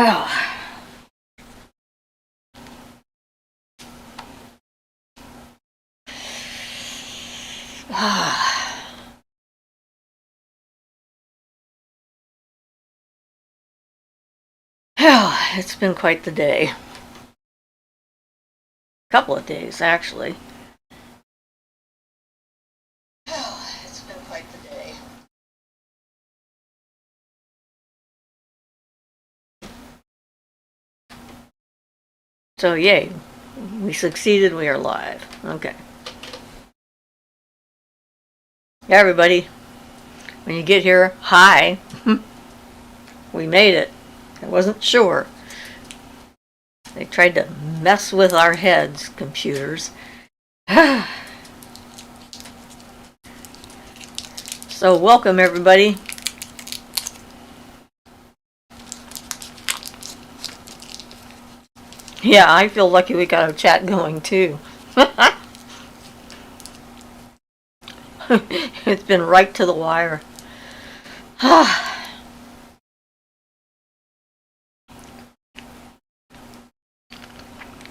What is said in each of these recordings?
Well, it's been quite the day. Couple of days, actually. It's been quite the day. So, yay. We succeeded. We are live. Okay. Yeah, everybody. When you get here, hi. We made it. I wasn't sure. They tried to mess with our heads, computers. So, welcome, everybody. Yeah, I feel lucky we got a chat going, too. It's been right to the wire.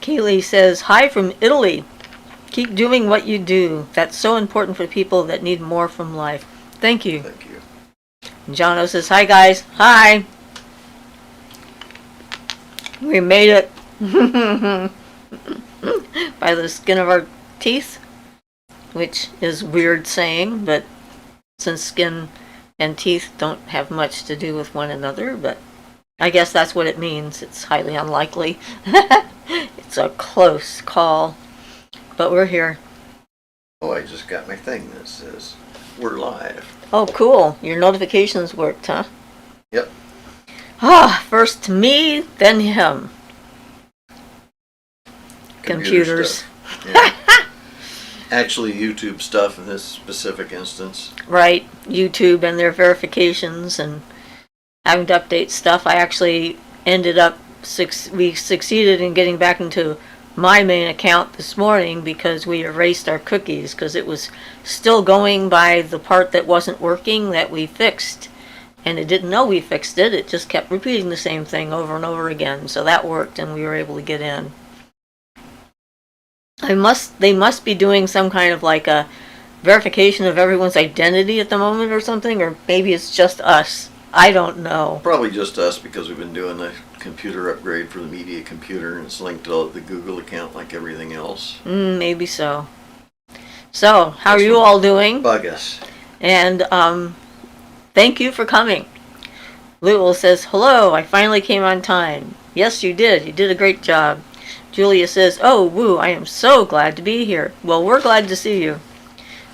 Kaylee says, hi from Italy. Keep doing what you do. That's so important for people that need more from life. Thank you. Thank you. And Jono says, hi guys. Hi. We made it. By the skin of our teeth. Which is weird saying, but since skin and teeth don't have much to do with one another, but I guess that's what it means. It's highly unlikely. It's a close call, but we're here. Oh, I just got my thing that says we're live. Oh, cool. Your notifications worked, huh? Yep. First me, then him. Computers. Yeah. Actually, YouTube stuff in this specific instance. Right. YouTube and their verifications and having to update stuff. I actually ended up we succeeded in getting back into my main account this morning because we erased our cookies because it was still going by the part that wasn't working that we fixed, and it didn't know we fixed it. It just kept repeating the same thing over and over again. So that worked, and we were able to get in. They must be doing some kind of like a verification of everyone's identity at the moment or something, or maybe it's just us. I don't know. Probably just us because we've been doing the computer upgrade for the media computer, and it's linked to the Google account like everything else. Maybe so. So, how are you all doing? Bug us. And thank you for coming. Lewell says, hello, I finally came on time. Yes, you did. You did a great job. Julia says, oh, woo, I am so glad to be here. Well, we're glad to see you.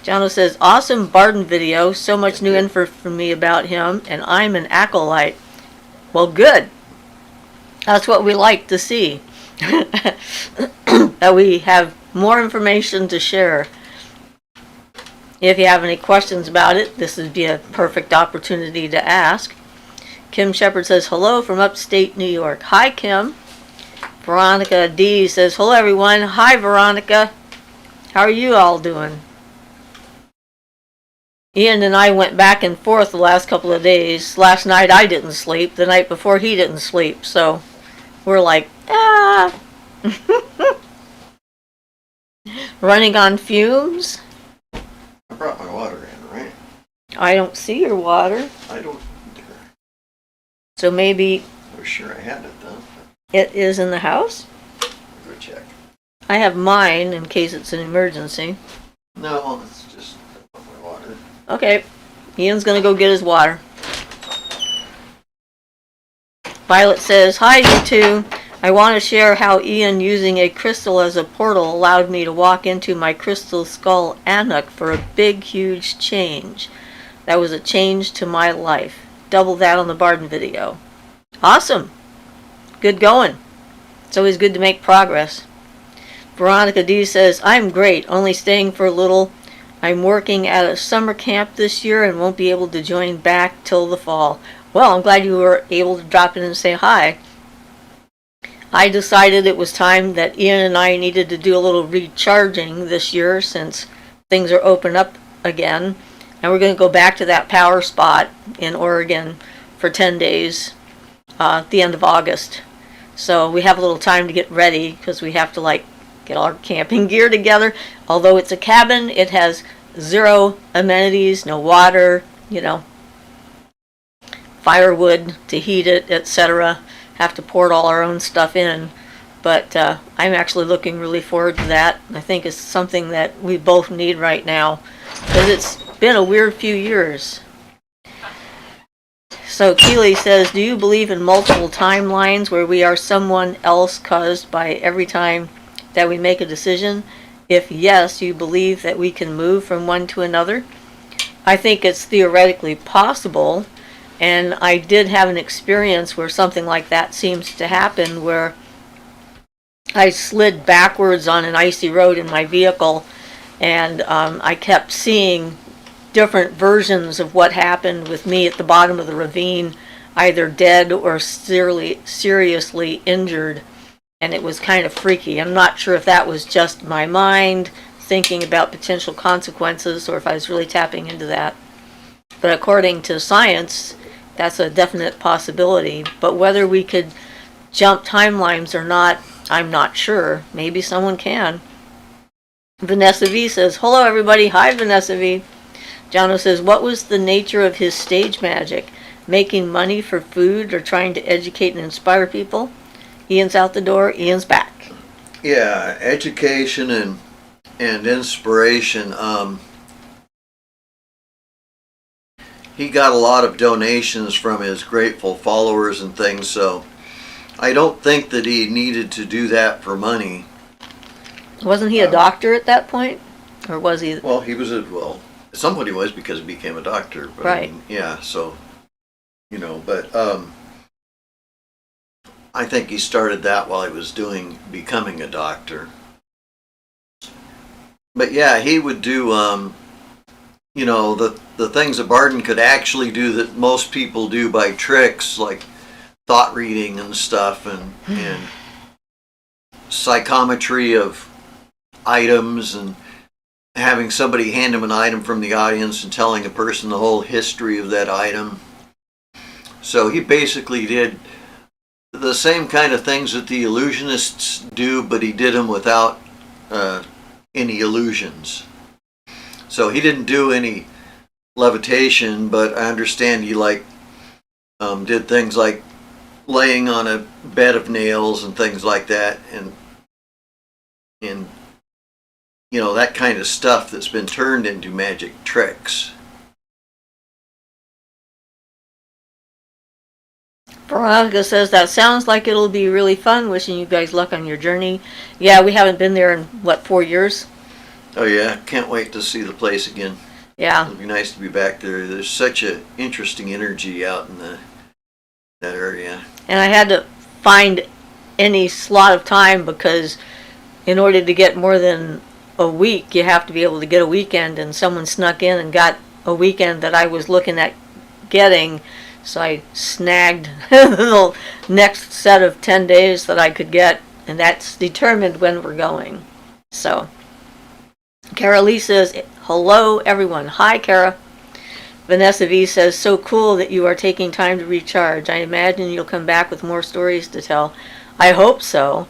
Jono says, awesome Barden video. So much new info from me about him, and I'm an acolyte. Well, good. That's what we like to see. That we have more information to share. If you have any questions about it, this would be a perfect opportunity to ask. Kim Shepard says, hello from upstate New York. Hi, Kim. Veronica D says, hello, everyone. Hi, Veronica. How are you all doing? Ian and I went back and forth the last couple of days. Last night I didn't sleep. The night before he didn't sleep. So we're like, running on fumes. I brought my water in, right? I don't see your water. I don't either. So maybe I was sure I had it though. it is in the house. Go check. I have mine in case it's an emergency. No, it's just my water. Okay, Ian's gonna go get his water. Violet says, hi, you two. I want to share how Ian using a crystal as a portal allowed me to walk into my crystal skull Anak for a big, huge change. That was a change to my life. Double that on the Barden video. Awesome. Good going. It's always good to make progress. Veronica D says, I'm great, only staying for a little. I'm working at a summer camp this year and won't be able to join back till the fall. Well, I'm glad you were able to drop in and say hi. I decided it was time that Ian and I needed to do a little recharging this year since things are open up again. And we're going to go back to that power spot in Oregon for 10 days. at the end of August. So we have a little time to get ready because we have to like get our camping gear together. Although it's a cabin, it has 0 amenities, no water, firewood to heat it, etc. Have to pour all our own stuff in. But I'm actually looking really forward to that. I think it's something that we both need right now because it's been a weird few years. So Keeley says, do you believe in multiple timelines where we are someone else caused by every time that we make a decision? If yes, do you believe that we can move from one to another? I think it's theoretically possible, and I did have an experience where something like that seems to happen, where I slid backwards on an icy road in my vehicle, and I kept seeing different versions of what happened with me at the bottom of the ravine, either dead or seriously injured, and it was kind of freaky. I'm not sure if that was just my mind thinking about potential consequences or if I was really tapping into that. But according to science, that's a definite possibility. But whether we could jump timelines or not, I'm not sure. Maybe someone can. Vanessa V says, hello everybody. Hi Vanessa V. Jono says, what was the nature of his stage magic? Making money for food or trying to educate and inspire people? Ian's out the door. Ian's back. Yeah, education and inspiration. He got a lot of donations from his grateful followers and things, so I don't think that he needed to do that for money. Wasn't he a doctor at that point? Or was he? Well, he was somebody was because he became a doctor. But right. Yeah, so, but I think he started that while he was becoming a doctor. But yeah, he would do, the things that Barden could actually do that most people do by tricks, like thought reading and stuff, and psychometry of items, and having somebody hand him an item from the audience and telling a person the whole history of that item. So he basically did the same kind of things that the illusionists do, but he did them without any illusions. So he didn't do any levitation, but I understand he did things like laying on a bed of nails and things like that, and that kind of stuff that's been turned into magic tricks. Veronica says, that sounds like it'll be really fun. Wishing you guys luck on your journey. Yeah, we haven't been there in, 4 years? Oh yeah, can't wait to see the place again. Yeah. It'll be nice to be back there. There's such an interesting energy out in that area. And I had to find any slot of time because in order to get more than a week, you have to be able to get a weekend, and someone snuck in and got a weekend that I was looking at getting, so I snagged the next set of 10 days that I could get, and that's determined when we're going. So Kara Lee says, hello everyone. Hi Kara. Vanessa V says, so cool that you are taking time to recharge. I imagine you'll come back with more stories to tell. I hope so.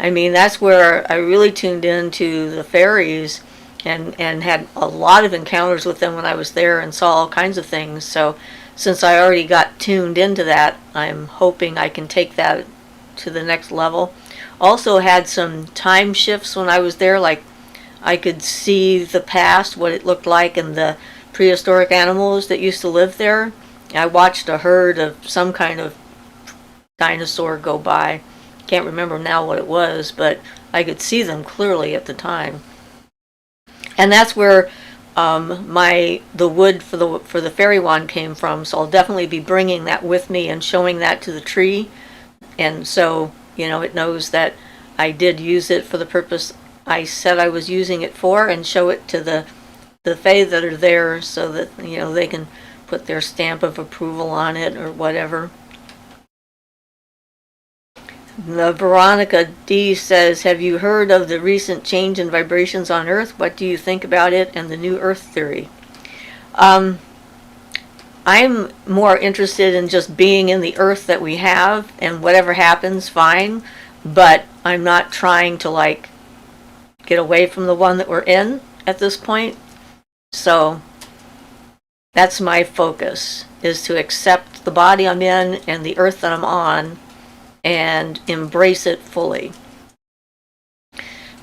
I mean, that's where I really tuned into the fairies and had a lot of encounters with them when I was there and saw all kinds of things. So since I already got tuned into that, I'm hoping I can take that to the next level. Also had some time shifts when I was there, like I could see the past, what it looked like, and the prehistoric animals that used to live there. I watched a herd of some kind of dinosaur go by. Can't remember now what it was, but I could see them clearly at the time. And that's where the wood for the fairy wand came from. So I'll definitely be bringing that with me and showing that to the tree, and so it knows that I did use it for the purpose I said I was using it for, and show it to the fae that are there so that they can put their stamp of approval on it or whatever. Veronica D says, have you heard of the recent change in vibrations on Earth? What do you think about it and the new Earth theory? I I'm more interested in just being in the earth that we have, and whatever happens, fine. But I'm not trying to like get away from the one that we're in at this point. So that's my focus, is to accept the body I'm in and the earth that I'm on and embrace it fully.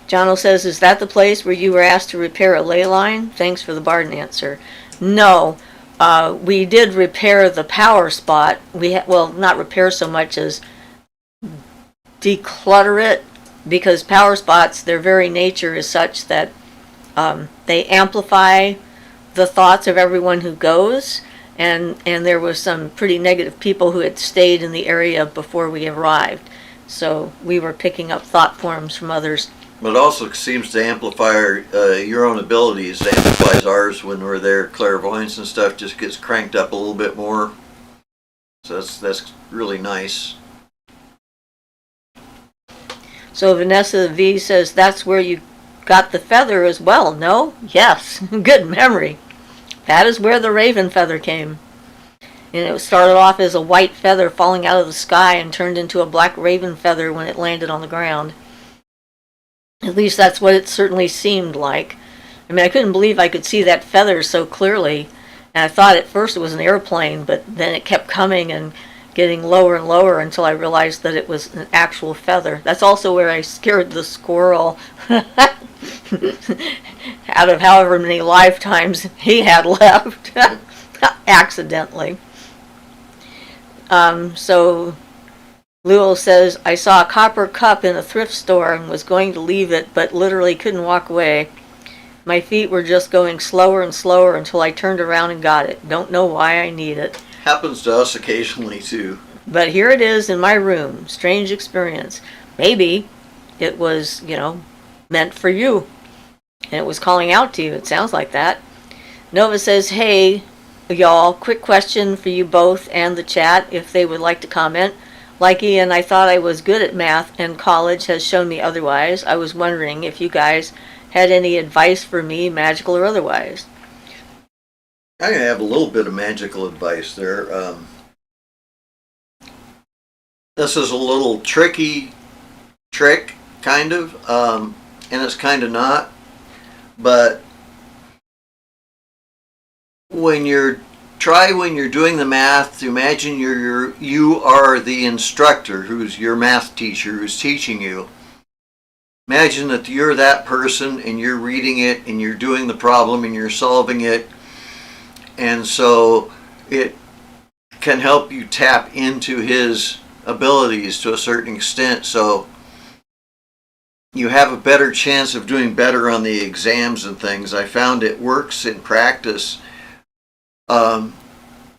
Jono says, is that the place where you were asked to repair a ley line? Thanks for the Barden answer. No, we did repair the power spot. Well, not repair so much as declutter it, because power spots, their very nature is such that they amplify the thoughts of everyone who goes, and there were some pretty negative people who had stayed in the area before we arrived. So we were picking up thought forms from others. But it also seems to amplify your own abilities. It amplifies ours when we're there. Clairvoyance and stuff just gets cranked up a little bit more. So that's really nice. So Vanessa V says, that's where you got the feather as well, no? Yes, good memory. That is where the raven feather came. And it started off as a white feather falling out of the sky and turned into a black raven feather when it landed on the ground. At least that's what it certainly seemed like. I mean, I couldn't believe I could see that feather so clearly. And I thought at first it was an airplane, but then it kept coming and getting lower and lower until I realized that it was an actual feather. That's also where I scared the squirrel out of however many lifetimes he had left accidentally. So Luo says, I saw a copper cup in a thrift store and was going to leave it, but literally couldn't walk away. My feet were just going slower and slower until I turned around and got it. Don't know why I need it. Happens to us occasionally too. But here it is in my room. Strange experience. Maybe it was, meant for you. And it was calling out to you. It sounds like that. Nova says, hey, y'all, quick question for you both and the chat if they would like to comment. Like Ian, I thought I was good at math and college has shown me otherwise. I was wondering if you guys had any advice for me, magical or otherwise. I have a little bit of magical advice there. This is a little trick, kind of, and it's kind of not. But when you're doing the math, to imagine you are the instructor, who's your math teacher, who's teaching you. Imagine that you're that person and you're reading it and you're doing the problem and you're solving it. And so it can help you tap into his abilities to a certain extent. So you have a better chance of doing better on the exams and things. I found it works in practice. I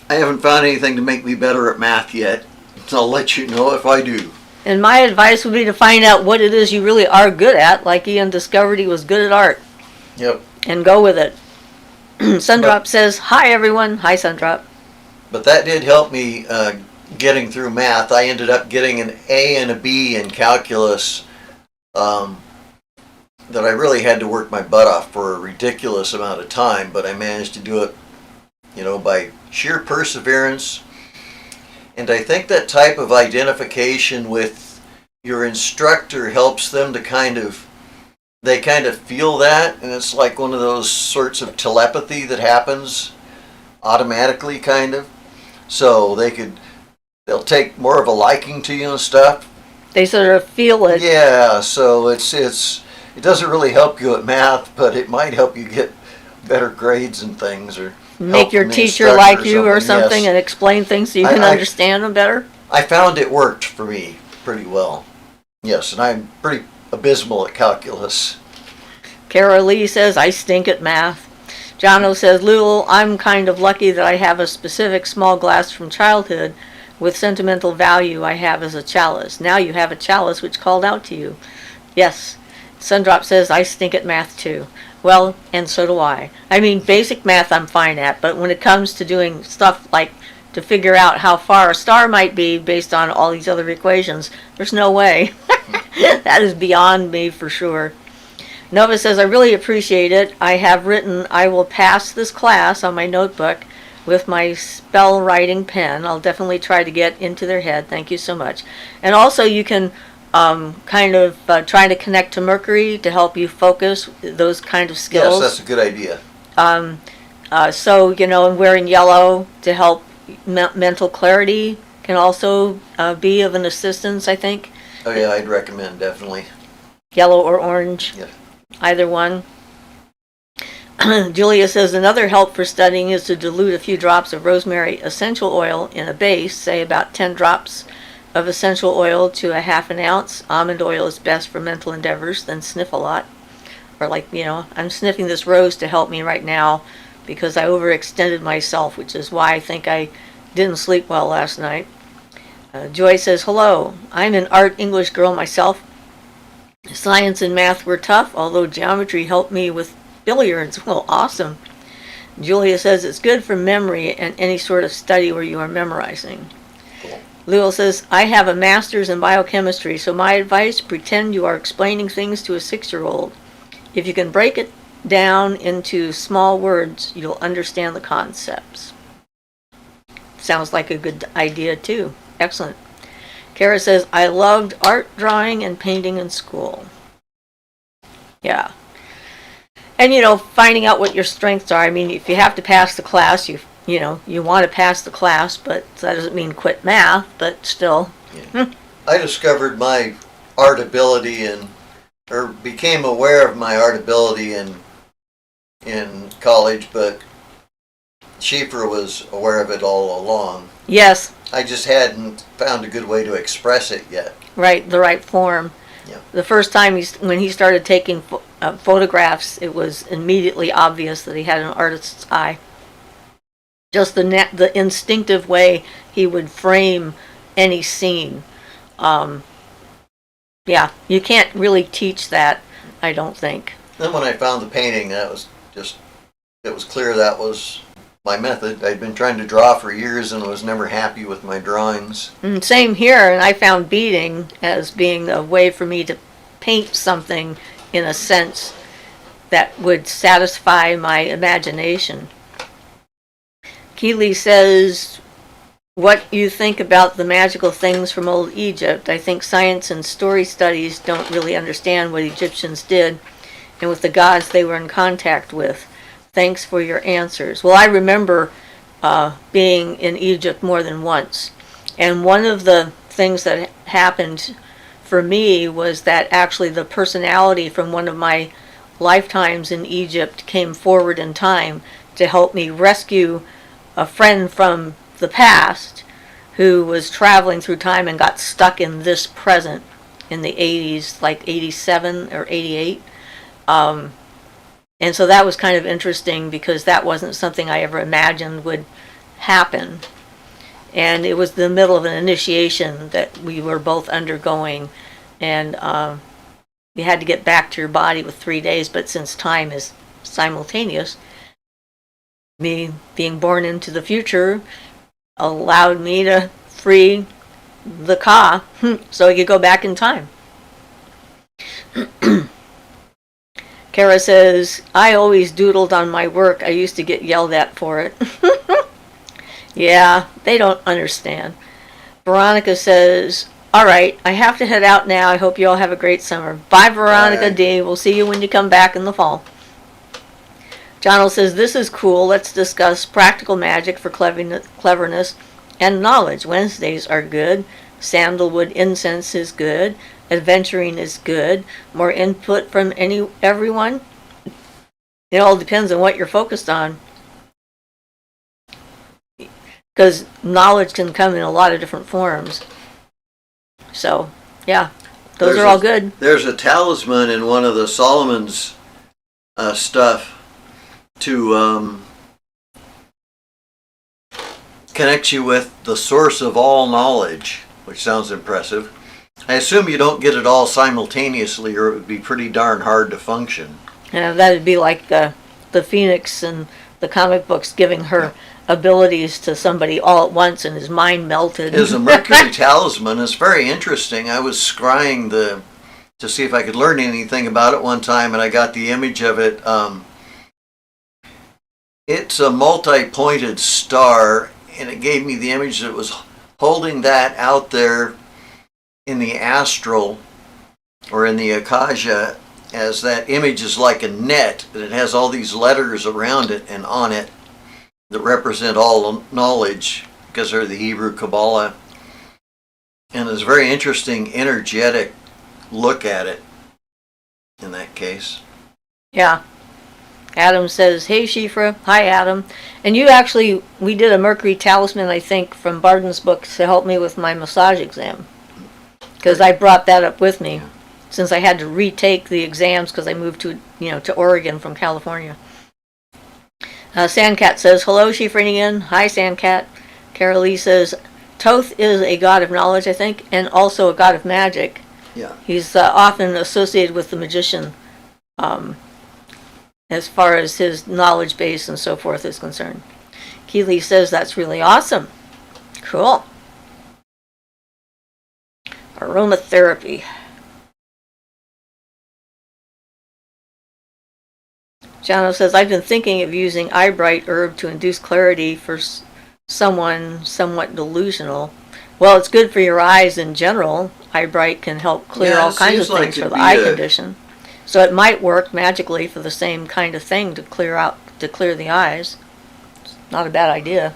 haven't found anything to make me better at math yet. So I'll let you know if I do. And my advice would be to find out what it is you really are good at, like Ian discovered he was good at art. Yep. And go with it. Sundrop says, hi everyone. Hi Sundrop. But that did help me getting through math. I ended up getting an A and a B in calculus that I really had to work my butt off for a ridiculous amount of time, but I managed to do it, by sheer perseverance. And I think that type of identification with your instructor helps them to kind of feel that, and it's like one of those sorts of telepathy that happens automatically, kind of. So they'll take more of a liking to you and stuff. They sort of feel it. Yeah, so it doesn't really help you at math, but it might help you get better grades and things, or make your teacher like you or something, yes. And explain things so you can understand them better. I found it worked for me pretty well. Yes, and I'm pretty abysmal at calculus. Kara Lee says, I stink at math. Jono says, Lul, I'm kind of lucky that I have a specific small glass from childhood with sentimental value I have as a chalice. Now you have a chalice which called out to you. Yes. Sundrop says, I stink at math too. Well, and so do I. I mean, basic math I'm fine at, but when it comes to doing stuff like to figure out how far a star might be based on all these other equations, there's no way. That is beyond me for sure. Nova says, I really appreciate it. I have written, I will pass this class on my notebook. with my spell writing pen. I'll definitely try to get into their head. Thank you so much. And also you can kind of try to connect to Mercury to help you focus, those kind of skills. Yes, that's a good idea. So, and wearing yellow to help mental clarity can also be of an assistance, I think. Oh yeah, I'd recommend, definitely. Yellow or orange. Yeah. Either one. Julia says another help for studying is to dilute a few drops of rosemary essential oil in a base, say about 10 drops of essential oil to a half an ounce. Almond oil is best for mental endeavors, then sniff a lot. Or I'm sniffing this rose to help me right now because I overextended myself, which is why I think I didn't sleep well last night. Joy says, hello, I'm an art English girl myself. Science and math were tough, although geometry helped me with billiards. Well, awesome. Julia says it's good for memory and any sort of study where you are memorizing. Cool. Lewell says, I have a master's in biochemistry, so my advice, pretend you are explaining things to a 6-year-old. If you can break it down into small words, you'll understand the concepts. Sounds like a good idea, too. Excellent. Kara says, I loved art, drawing, and painting in school. Yeah. And, finding out what your strengths are. I mean, if you have to pass the class, you want to pass the class, but that doesn't mean quit math, but still. Yeah. I discovered my art ability or became aware of my art ability in college, but Siofra was aware of it all along. Yes. I just hadn't found a good way to express it yet. Right, the right form. Yeah. The first time when he started taking photographs, it was immediately obvious that he had an artist's eye. Just the instinctive way he would frame any scene. Yeah, you can't really teach that, I don't think. Then when I found the painting, it was clear that was my method. I'd been trying to draw for years and was never happy with my drawings. Same here, and I found beading as being a way for me to paint something in a sense that would satisfy my imagination. Keeley says, what you think about the magical things from old Egypt. I think science and story studies don't really understand what Egyptians did and with the gods they were in contact with. Thanks for your answers. Well, I remember being in Egypt more than once. And one of the things that happened for me was that actually the personality from one of my lifetimes in Egypt came forward in time to help me rescue a friend from the past who was traveling through time and got stuck in this present in the 80s, like 87 or 88. And so that was kind of interesting because that wasn't something I ever imagined would happen. And it was the middle of an initiation that we were both undergoing. And you had to get back to your body with 3 days, but since time is simultaneous, me being born into the future allowed me to free the Ka so he could go back in time. Kara says, I always doodled on my work. I used to get yelled at for it. Yeah, they don't understand. Veronica says, all right, I have to head out now. I hope you all have a great summer. Bye, Veronica D. We'll see you when you come back in the fall. Johnel says, this is cool. Let's discuss practical magic for cleverness and knowledge. Wednesdays are good. Sandalwood incense is good. Adventuring is good. More input from everyone. It all depends on what you're focused on. Because knowledge can come in a lot of different forms. So, yeah, those are all good. There's a talisman in one of the Solomon's stuff to connect you with the source of all knowledge, which sounds impressive. I assume you don't get it all simultaneously or it would be pretty darn hard to function. Yeah, that would be like the Phoenix and the comic books giving her abilities to somebody all at once and his mind melted. It is a Mercury talisman. It's very interesting. I was scrying to see if I could learn anything about it one time, and I got the image of it. It's a multi-pointed star, and it gave me the image that it was holding that out there in the astral or in the Akasha, as that image is like a net, and it has all these letters around it and on it that represent all knowledge because they're the Hebrew Kabbalah. And it's a very interesting, energetic look at it in that case. Yeah. Adam says, hey Siofra. Hi Adam. And we did a Mercury talisman, I think, from Barden's book to help me with my massage exam. Because I brought that up with me since I had to retake the exams because I moved to Oregon from California. Sandcat says, hello Siofra again. Hi Sandcat. Carol Lee says, Thoth is a god of knowledge, I think, and also a god of magic. Yeah. He's often associated with the magician. As far as his knowledge base and so forth is concerned. Keeley says that's really awesome. Cool. Aromatherapy. Jano says, I've been thinking of using eyebright herb to induce clarity for someone somewhat delusional. Well, it's good for your eyes in general. Eyebright can help clear all kinds of things for the eye condition. So it might work magically for the same kind of thing to clear the eyes. It's not a bad idea.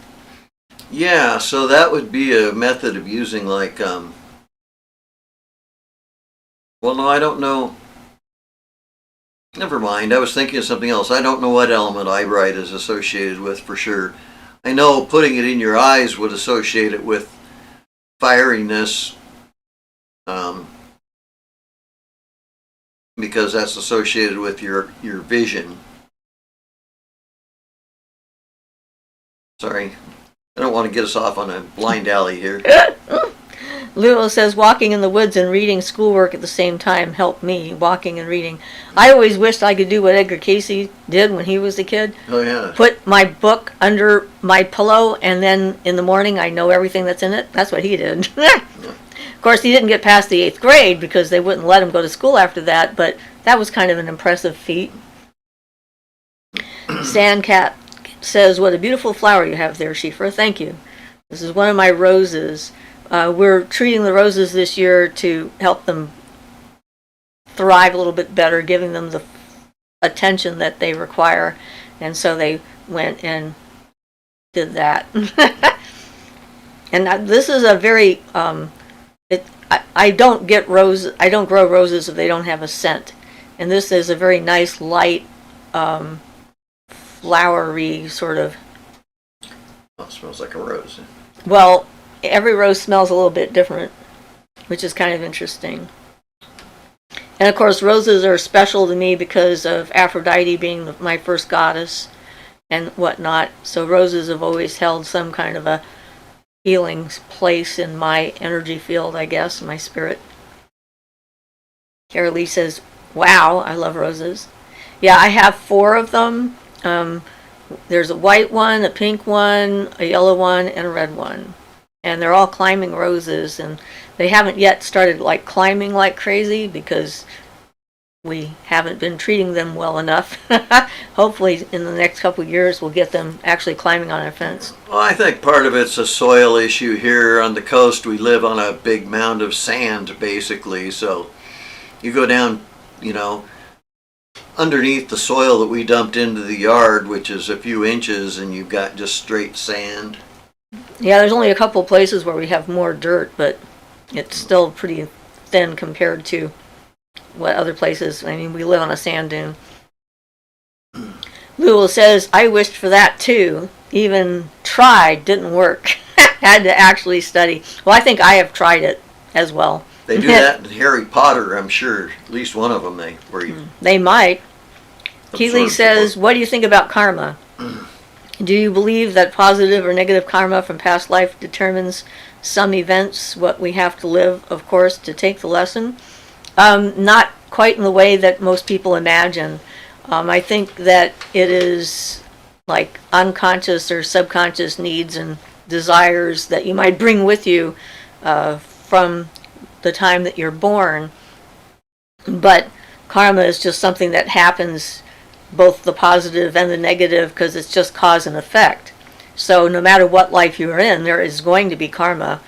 Yeah, so that would be a method of using like, well, no, I don't know. Never mind, I was thinking of something else. I don't know what element eyebright is associated with for sure. I know putting it in your eyes would associate it with fieriness, because that's associated with your vision. Sorry, I don't want to get us off on a blind alley here. Luo says, walking in the woods and reading schoolwork at the same time helped me, walking and reading. I always wished I could do what Edgar Cayce did when he was a kid. Oh, yeah. Put my book under my pillow, and then in the morning I know everything that's in it. That's what he did. Of course, he didn't get past the 8th grade because they wouldn't let him go to school after that, but that was kind of an impressive feat. Sandcat says, what a beautiful flower you have there, Siofra. Thank you. This is one of my roses. We're treating the roses this year to help them thrive a little bit better, giving them the attention that they require. And so they went and did that. And this is a very... I don't grow roses if they don't have a scent. And this is a very nice, light, flowery sort of... Oh, it smells like a rose. Well, every rose smells a little bit different, which is kind of interesting. And of course, roses are special to me because of Aphrodite being my first goddess and whatnot. So roses have always held some kind of a healing place in my energy field, I guess, my spirit. Carol Lee says, wow, I love roses. Yeah, I have 4 of them. There's a white one, a pink one, a yellow one, and a red one. And they're all climbing roses, and they haven't yet started like climbing like crazy because we haven't been treating them well enough. Hopefully in the next couple of years we'll get them actually climbing on our fence. Well, I think part of it's a soil issue here on the coast. We live on a big mound of sand, basically. So you go down, underneath the soil that we dumped into the yard, which is a few inches, and you've got just straight sand. Yeah, there's only a couple places where we have more dirt, but it's still pretty thin compared to what other places. I mean, we live on a sand dune. Lulu says, I wished for that too. Even tried, didn't work. Had to actually study. Well, I think I have tried it as well. They do that in Harry Potter, I'm sure. At least one of them, they might. Keeley says, what do you think about karma? Do you believe that positive or negative karma from past life determines some events, what we have to live, of course, to take the lesson? Not quite in the way that most people imagine. I think that it is like unconscious or subconscious needs and desires that you might bring with you from the time that you're born. But karma is just something that happens both the positive and the negative, because it's just cause and effect. So no matter what life you're in, there is going to be karma,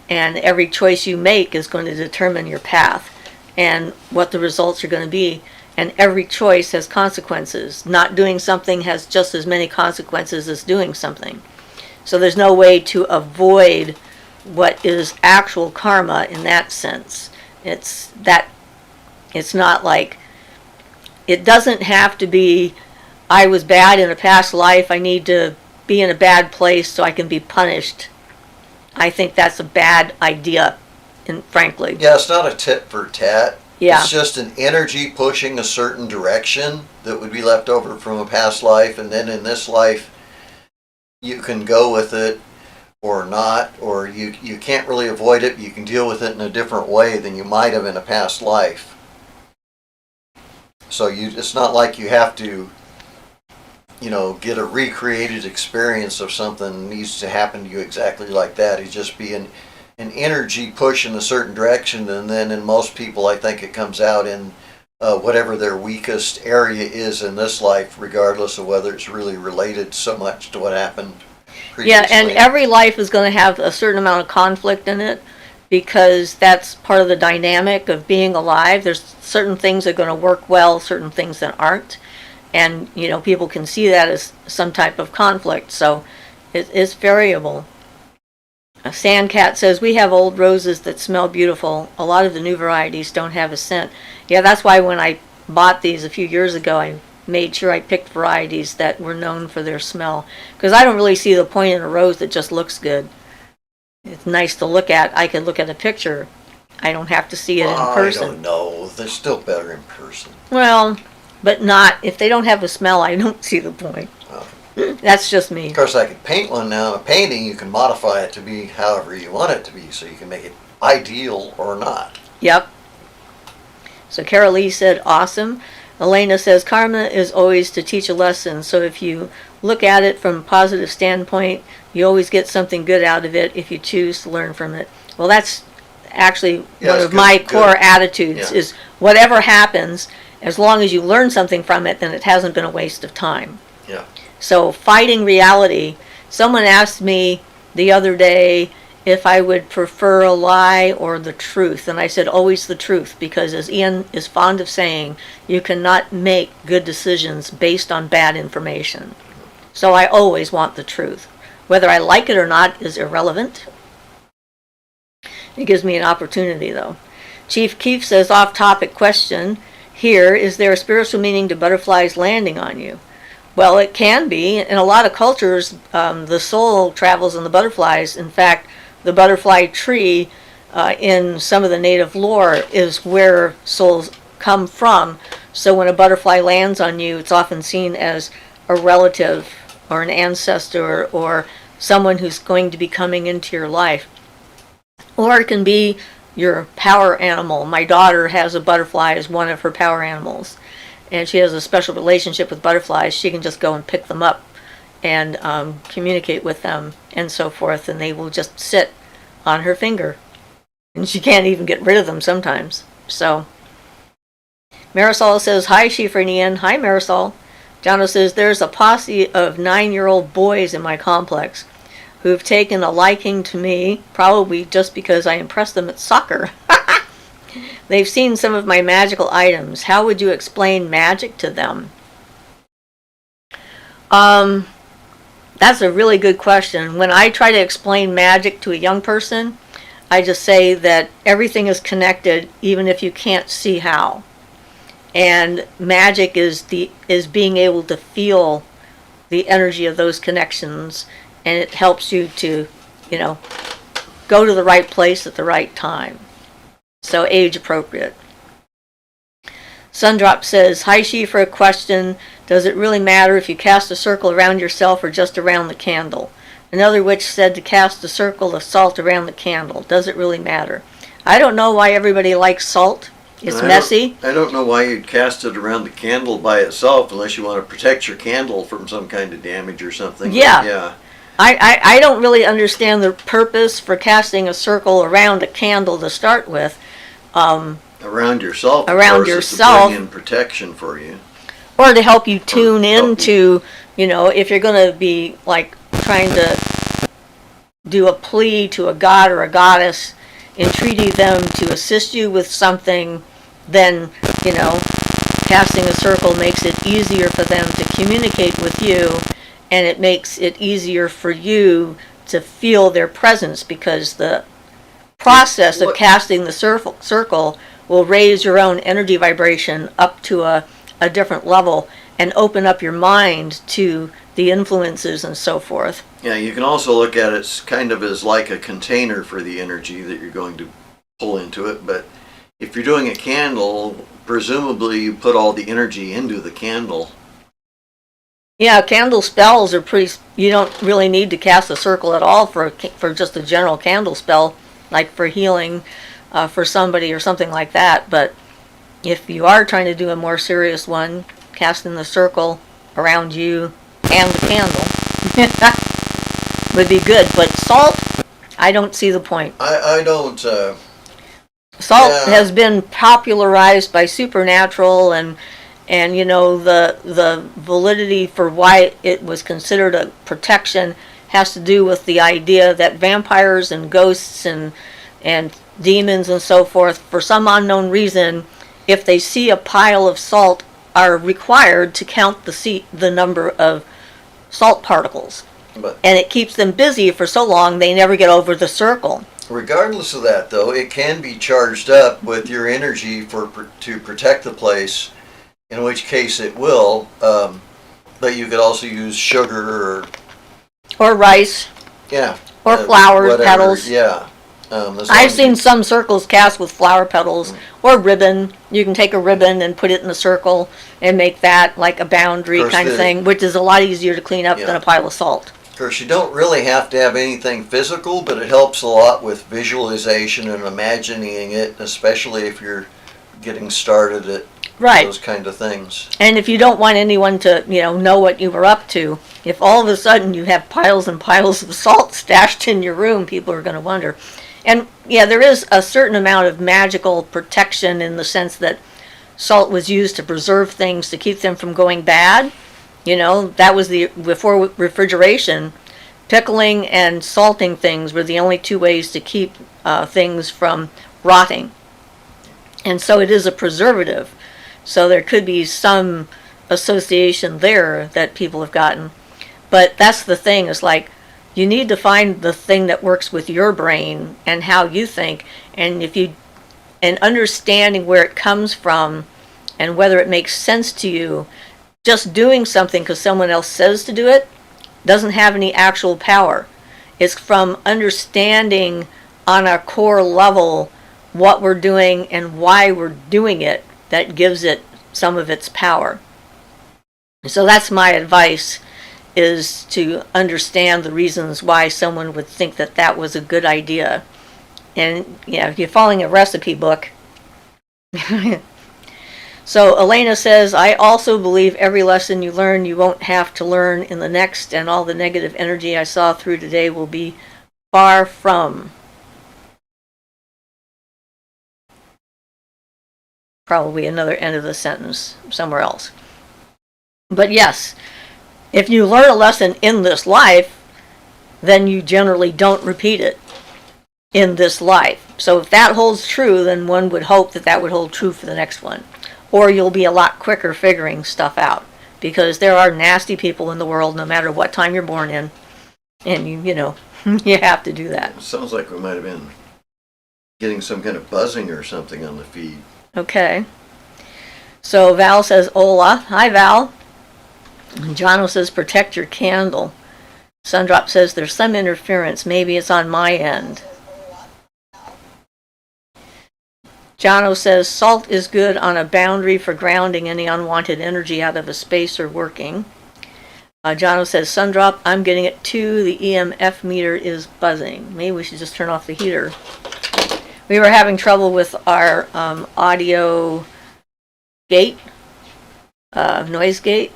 and every choice you make is going to determine your path and what the results are going to be. And every choice has consequences. Not doing something has just as many consequences as doing something. So there's no way to avoid what is actual karma in that sense. It's not like, it doesn't have to be, I was bad in a past life, I need to be in a bad place so I can be punished. I think that's a bad idea, and frankly. Yeah, it's not a tit for tat. Yeah. It's just an energy pushing a certain direction that would be left over from a past life, and then in this life, you can go with it or not, or you can't really avoid it, but you can deal with it in a different way than you might have in a past life. So it's not like you have to, get a recreated experience of something that needs to happen to you exactly like that. It'd just be an energy push in a certain direction, and then in most people, I think it comes out in whatever their weakest area is in this life, regardless of whether it's really related so much to what happened previously. Yeah, and every life is going to have a certain amount of conflict in it, because that's part of the dynamic of being alive. There's certain things that are going to work well, certain things that aren't. And, people can see that as some type of conflict, so it's variable. A Sandcat says, we have old roses that smell beautiful. A lot of the new varieties don't have a scent. Yeah, that's why when I bought these a few years ago, I made sure I picked varieties that were known for their smell. Because I don't really see the point in a rose that just looks good. It's nice to look at. I can look at a picture. I don't have to see it in person. I don't know. They're still better in person. Well, but not, if they don't have a smell, I don't see the point. Oh. That's just me. Of course, I could paint one now. A painting, you can modify it to be however you want it to be, so you can make it ideal or not. Yep. So Carol Lee said, awesome. Elena says, karma is always to teach a lesson, so if you look at it from a positive standpoint, you always get something good out of it if you choose to learn from it. Well, that's actually one of my core attitudes, is whatever happens, as long as you learn something from it, then it hasn't been a waste of time. Yeah. So fighting reality. Someone asked me the other day if I would prefer a lie or the truth, and I said always the truth, because as Ian is fond of saying, you cannot make good decisions based on bad information. So I always want the truth. Whether I like it or not is irrelevant. It gives me an opportunity, though. Chief Keefe says, off-topic question here, is there a spiritual meaning to butterflies landing on you? Well, it can be. In a lot of cultures, the soul travels in the butterflies. In fact, the butterfly tree in some of the native lore is where souls come from. So when a butterfly lands on you, it's often seen as a relative or an ancestor or someone who's going to be coming into your life. Or it can be your power animal. My daughter has a butterfly as one of her power animals, and she has a special relationship with butterflies. She can just go and pick them up and communicate with them and so forth, and they will just sit on her finger, and she can't even get rid of them sometimes. So Marisol says, hi, Siofra and Ian. Hi, Marisol. Jono says, there's a posse of 9-year-old boys in my complex who've taken a liking to me, probably just because I impressed them at soccer. They've seen some of my magical items. How would you explain magic to them? That's a really good question. When I try to explain magic to a young person, I just say that everything is connected, even if you can't see how. And magic is being able to feel the energy of those connections, and it helps you to, go to the right place at the right time. So age appropriate. Sundrop says, hi, Siofra, a question. Does it really matter if you cast a circle around yourself or just around the candle? Another witch said to cast a circle of salt around the candle. Does it really matter? I don't know why everybody likes salt. It's messy. I don't know why you'd cast it around the candle by itself unless you want to protect your candle from some kind of damage or something. Yeah. Yeah. I don't really understand the purpose for casting a circle around a candle to start with. Around yourself. Around of course, yourself. Is to bring in protection for you. Or to help you tune into, if you're going to be like trying to do a plea to a god or a goddess, entreating them to assist you with something, then, casting a circle makes it easier for them to communicate with you, and it makes it easier for you to feel their presence, because the process of casting the circle will raise your own energy vibration up to a different level and open up your mind to the influences and so forth. Yeah, you can also look at it kind of as like a container for the energy that you're going to pull into it. But if you're doing a candle, presumably you put all the energy into the candle. Yeah, candle spells are you don't really need to cast a circle at all for just a general candle spell, like for healing for somebody or something like that. But if you are trying to do a more serious one, casting the circle around you and the candle would be good. But salt, I don't see the point. I don't. Salt has been popularized by Supernatural, and the validity for why it was considered a protection has to do with the idea that vampires and ghosts and demons and so forth, for some unknown reason, if they see a pile of salt, are required to count the number of salt particles. And it keeps them busy for so long they never get over the circle. Regardless of that, though, it can be charged up with your energy to protect the place, in which case it will. But you could also use sugar or rice. Yeah. Or flowers, petals. Yeah. I've seen some circles cast with flower petals or ribbon. You can take a ribbon and put it in a circle and make that like a boundary kind of thing, which is a lot easier to clean up than a pile of salt. Of course, you don't really have to have anything physical, but it helps a lot with visualization and imagining it, especially if you're getting started at those kind of things. And if you don't want anyone to, know what you were up to, if all of a sudden you have piles and piles of salt stashed in your room, people are going to wonder. And yeah, there is a certain amount of magical protection in the sense that salt was used to preserve things, to keep them from going bad. That was before refrigeration. Pickling and salting things were the only two ways to keep things from rotting. And so it is a preservative. So there could be some association there that people have gotten. But that's the thing, is like, you need to find the thing that works with your brain and how you think, and understanding where it comes from and whether it makes sense to you. Just doing something because someone else says to do it doesn't have any actual power. It's from understanding on a core level what we're doing and why we're doing it that gives it some of its power. So that's my advice, is to understand the reasons why someone would think that was a good idea. And if you're following a recipe book. So Elena says, I also believe every lesson you learn you won't have to learn in the next, and all the negative energy I saw through today will be far from. Probably another end of the sentence somewhere else. But yes, if you learn a lesson in this life, then you generally don't repeat it in this life. So if that holds true, then one would hope that would hold true for the next one. Or you'll be a lot quicker figuring stuff out, because there are nasty people in the world no matter what time you're born in. And you have to do that. It sounds like we might have been getting some kind of buzzing or something on the feed. Okay. So Val says, hola. Hi, Val. And Jono says, protect your candle. Sundrop says, there's some interference. Maybe it's on my end. Jono says, salt is good on a boundary for grounding any unwanted energy out of a space or working. Jono says, Sundrop, I'm getting it too. The EMF meter is buzzing. Maybe we should just turn off the heater. We were having trouble with our audio gate, noise gate.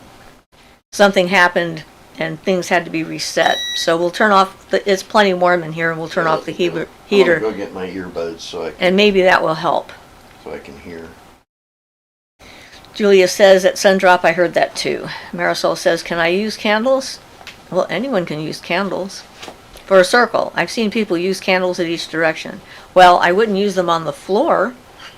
Something happened and things had to be reset. So we'll turn off, it's plenty warm in here, and we'll turn off the heater. I'm gonna go get my earbuds so I can, and maybe that will help. So I can hear. Julia says, at Sundrop, I heard that too. Marisol says, can I use candles? Well, anyone can use candles. For a circle. I've seen people use candles at each direction. Well, I wouldn't use them on the floor.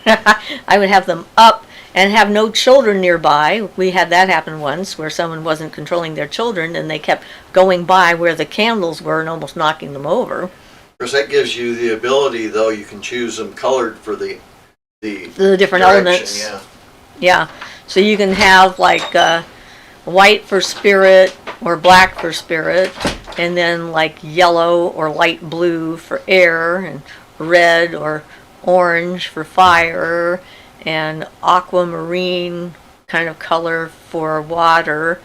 I would have them up and have no children nearby. We had that happen once where someone wasn't controlling their children and they kept going by where the candles were and almost knocking them over. Of course, that gives you the ability, though, you can choose them colored for the different direction, elements. Yeah. Yeah. So you can have like white for spirit or black for spirit, and then like yellow or light blue for air, and red or orange for fire, and aquamarine kind of color for water,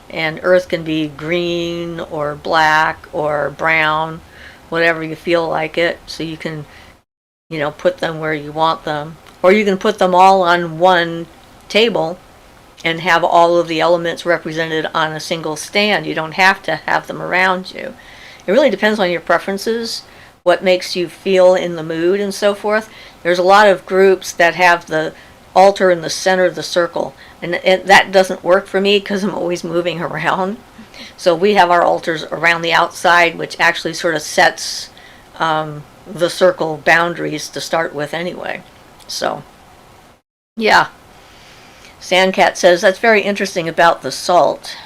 and earth can be green or black or brown, whatever you feel like it. So you can, put them where you want them, or you can put them all on one table and have all of the elements represented on a single stand. You don't have to have them around you. It really depends on your preferences, what makes you feel in the mood and so forth. There's a lot of groups that have the altar in the center of the circle, and that doesn't work for me because I'm always moving around. So we have our altars around the outside, which actually sort of sets the circle boundaries to start with anyway. So, yeah. Sandcat says, that's very interesting about the salt.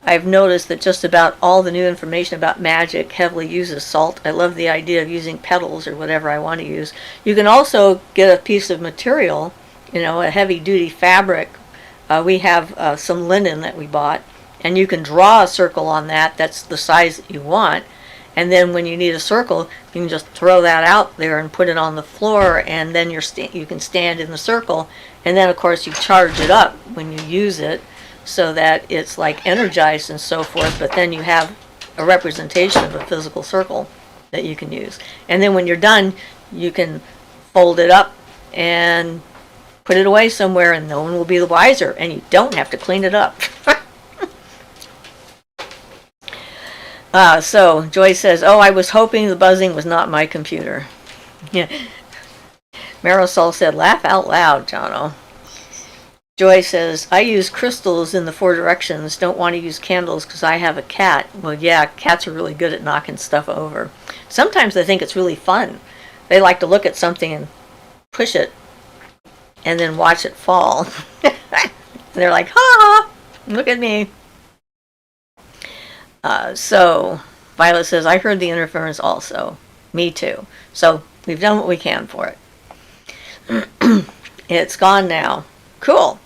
I've noticed that just about all the new information about magic heavily uses salt. I love the idea of using petals or whatever I want to use. You can also get a piece of material, a heavy-duty fabric. We have some linen that we bought, and you can draw a circle on that. That's the size that you want. And then when you need a circle, you can just throw that out there and put it on the floor, and then you can stand in the circle. And then, of course, you charge it up when you use it so that it's like energized and so forth, but then you have a representation of a physical circle that you can use. And then when you're done, you can fold it up and put it away somewhere, and no one will be the wiser, and you don't have to clean it up. So Joy says, I was hoping the buzzing was not my computer. Yeah. Marisol said, laugh out loud, Jono. Joy says, I use crystals in the 4 directions. Don't want to use candles because I have a cat. Well, yeah, cats are really good at knocking stuff over. Sometimes they think it's really fun. They like to look at something and push it and then watch it fall. They're like, ha, look at me. So Violet says, I heard the interference also. Me too. So we've done what we can for it. It's gone now. Cool.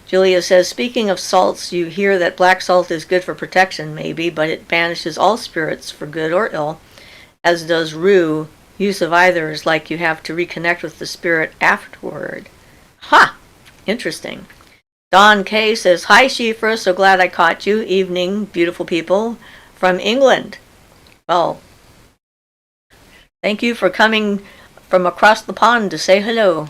Julia says, speaking of salts, you hear that black salt is good for protection, maybe, but it banishes all spirits for good or ill, as does rue. Use of either is like you have to reconnect with the spirit afterward. Ha! Interesting. Don K says, hi, Siofra, so glad I caught you. Evening, beautiful people from England. Well, thank you for coming from across the pond to say hello.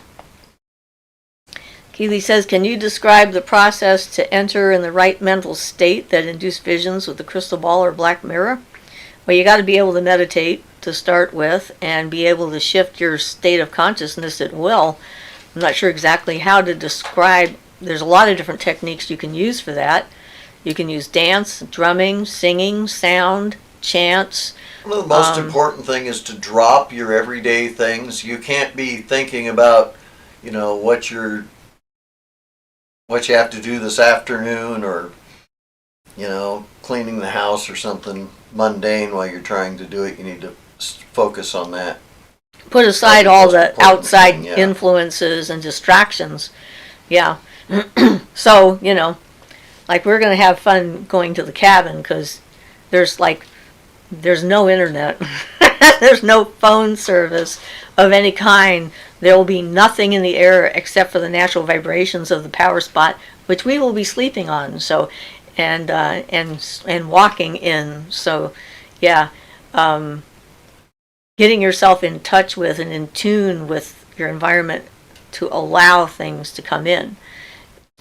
Keeley says, can you describe the process to enter in the right mental state that induce visions with the crystal ball or black mirror? Well, you got to be able to meditate to start with and be able to shift your state of consciousness at will. I'm not sure exactly how to describe. There's a lot of different techniques you can use for that. You can use dance, drumming, singing, sound, chants. Well, the most important thing is to drop your everyday things. You can't be thinking about, what you have to do this afternoon, or, cleaning the house or something mundane while you're trying to do it. You need to focus on that. Put aside all the outside influences and distractions. Yeah. So, like we're going to have fun going to the cabin because there's no internet. There's no phone service of any kind. There will be nothing in the air except for the natural vibrations of the power spot, which we will be sleeping on. So, and walking in. So, yeah, getting yourself in touch with and in tune with your environment to allow things to come in.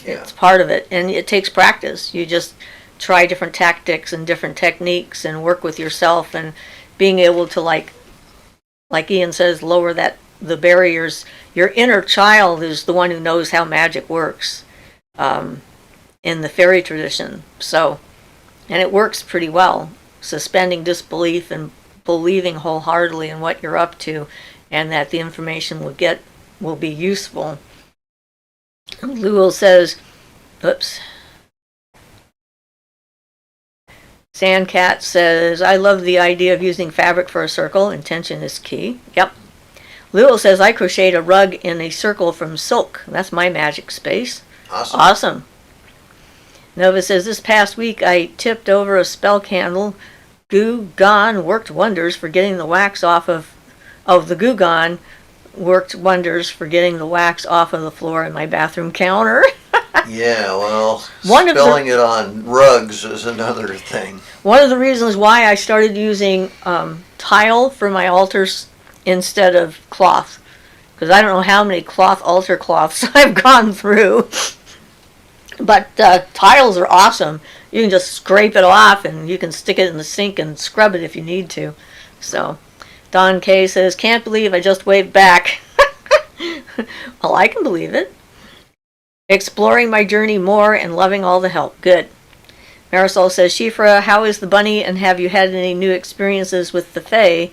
Yeah. It's part of it, and it takes practice. You just try different tactics and different techniques and work with yourself, and being able to like Ian says, lower the barriers. Your inner child is the one who knows how magic works. in the fairy tradition. So, and it works pretty well, suspending disbelief and believing wholeheartedly in what you're up to, and that the information will be useful. Lewell says, oops. Sandcat says, I love the idea of using fabric for a circle. Intention is key. Yep. Lewell says, I crocheted a rug in a circle from silk. That's my magic space. Awesome. Nova says, this past week I tipped over a spell candle. Goo Gone worked wonders for getting the wax off of the Goo Gone worked wonders for getting the wax off of the floor in my bathroom counter. Yeah, well, spilling it on rugs is another thing. One of the reasons why I started using tile for my altars instead of cloth, because I don't know how many cloth altar cloths I've gone through. But tiles are awesome. You can just scrape it off and you can stick it in the sink and scrub it if you need to. So, Don K says, can't believe I just waved back. Well, I can believe it. Exploring my journey more and loving all the help. Good. Marisol says, Siofra, how is the bunny, and have you had any new experiences with the Fae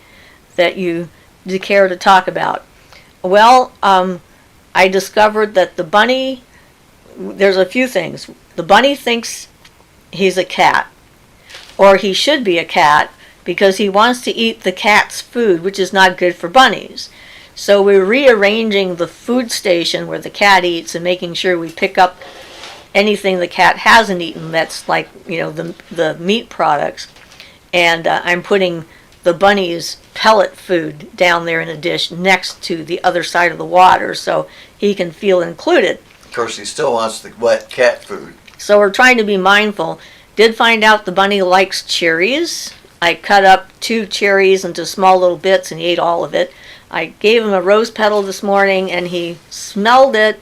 that you care to talk about? Well, I discovered that the bunny, there's a few things. The bunny thinks he's a cat, or he should be a cat, because he wants to eat the cat's food, which is not good for bunnies. So we're rearranging the food station where the cat eats and making sure we pick up anything the cat hasn't eaten that's like, the meat products. And I'm putting the bunny's pellet food down there in a dish next to the other side of the water so he can feel included. Of course, he still wants the wet cat food. So we're trying to be mindful. Did find out the bunny likes cherries. I cut up 2 cherries into small little bits and he ate all of it. I gave him a rose petal this morning and he smelled it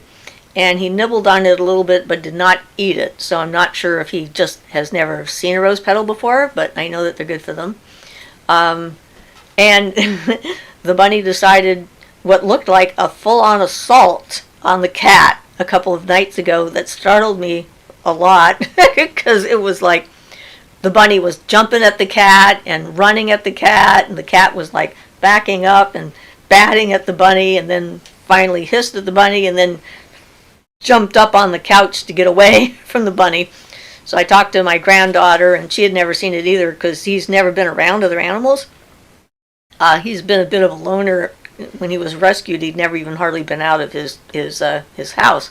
and he nibbled on it a little bit but did not eat it. So I'm not sure if he just has never seen a rose petal before, but I know that they're good for them. And the bunny decided what looked like a full-on assault on the cat a couple of nights ago that startled me a lot because it was like the bunny was jumping at the cat and running at the cat, and the cat was like backing up and batting at the bunny, and then finally hissed at the bunny and then jumped up on the couch to get away from the bunny. So I talked to my granddaughter, and she had never seen it either because he's never been around other animals. He's been a bit of a loner. When he was rescued, he'd never even hardly been out of his house.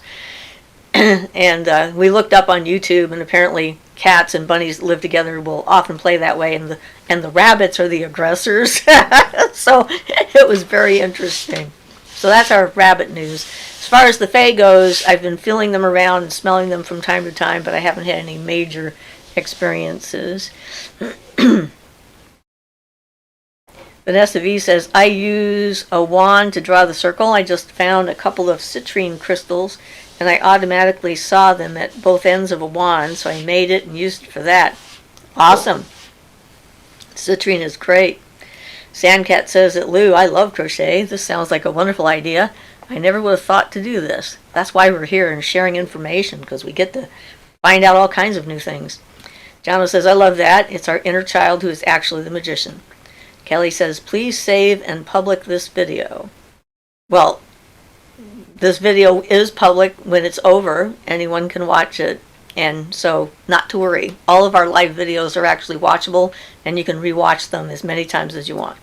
And we looked up on YouTube, and apparently cats and bunnies that live together will often play that way, and the rabbits are the aggressors. So it was very interesting. So that's our rabbit news. As far as the Fae goes, I've been feeling them around and smelling them from time to time, but I haven't had any major experiences. Vanessa V says, I use a wand to draw the circle. I just found a couple of citrine crystals, and I automatically saw them at both ends of a wand, so I made it and used it for that. Awesome. Citrine is great. Sandcat says that, Lou, I love crochet. This sounds like a wonderful idea. I never would have thought to do this. That's why we're here and sharing information, because we get to find out all kinds of new things. Jono says, I love that. It's our inner child who is actually the magician. Kelly says, please save and public this video. Well, this video is public when it's over. Anyone can watch it. And so, not to worry. All of our live videos are actually watchable, and you can rewatch them as many times as you want.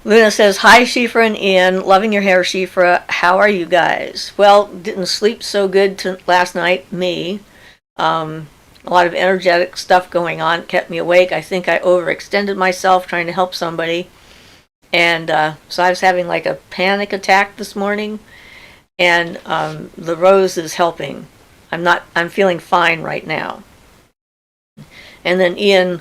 Luna says, hi, Siofra and Ian. Loving your hair, Siofra. How are you guys? Well, didn't sleep so good last night. Me. A lot of energetic stuff going on. Kept me awake. I think I overextended myself trying to help somebody. And so I was having like a panic attack this morning. And the rose is helping. I'm feeling fine right now. And then Ian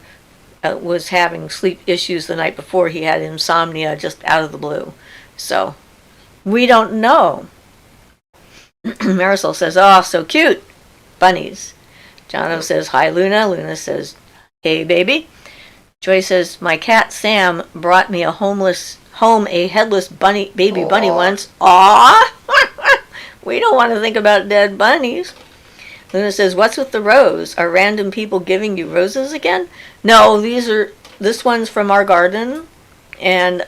was having sleep issues the night before. He had insomnia just out of the blue. So we don't know. Marisol says, oh, so cute. Bunnies. Jono says, hi, Luna. Luna says, hey, baby. Joy says, my cat Sam brought me a headless baby bunny once. Aww. We don't want to think about dead bunnies. Luna says, what's with the rose? Are random people giving you roses again? No, this one's from our garden. And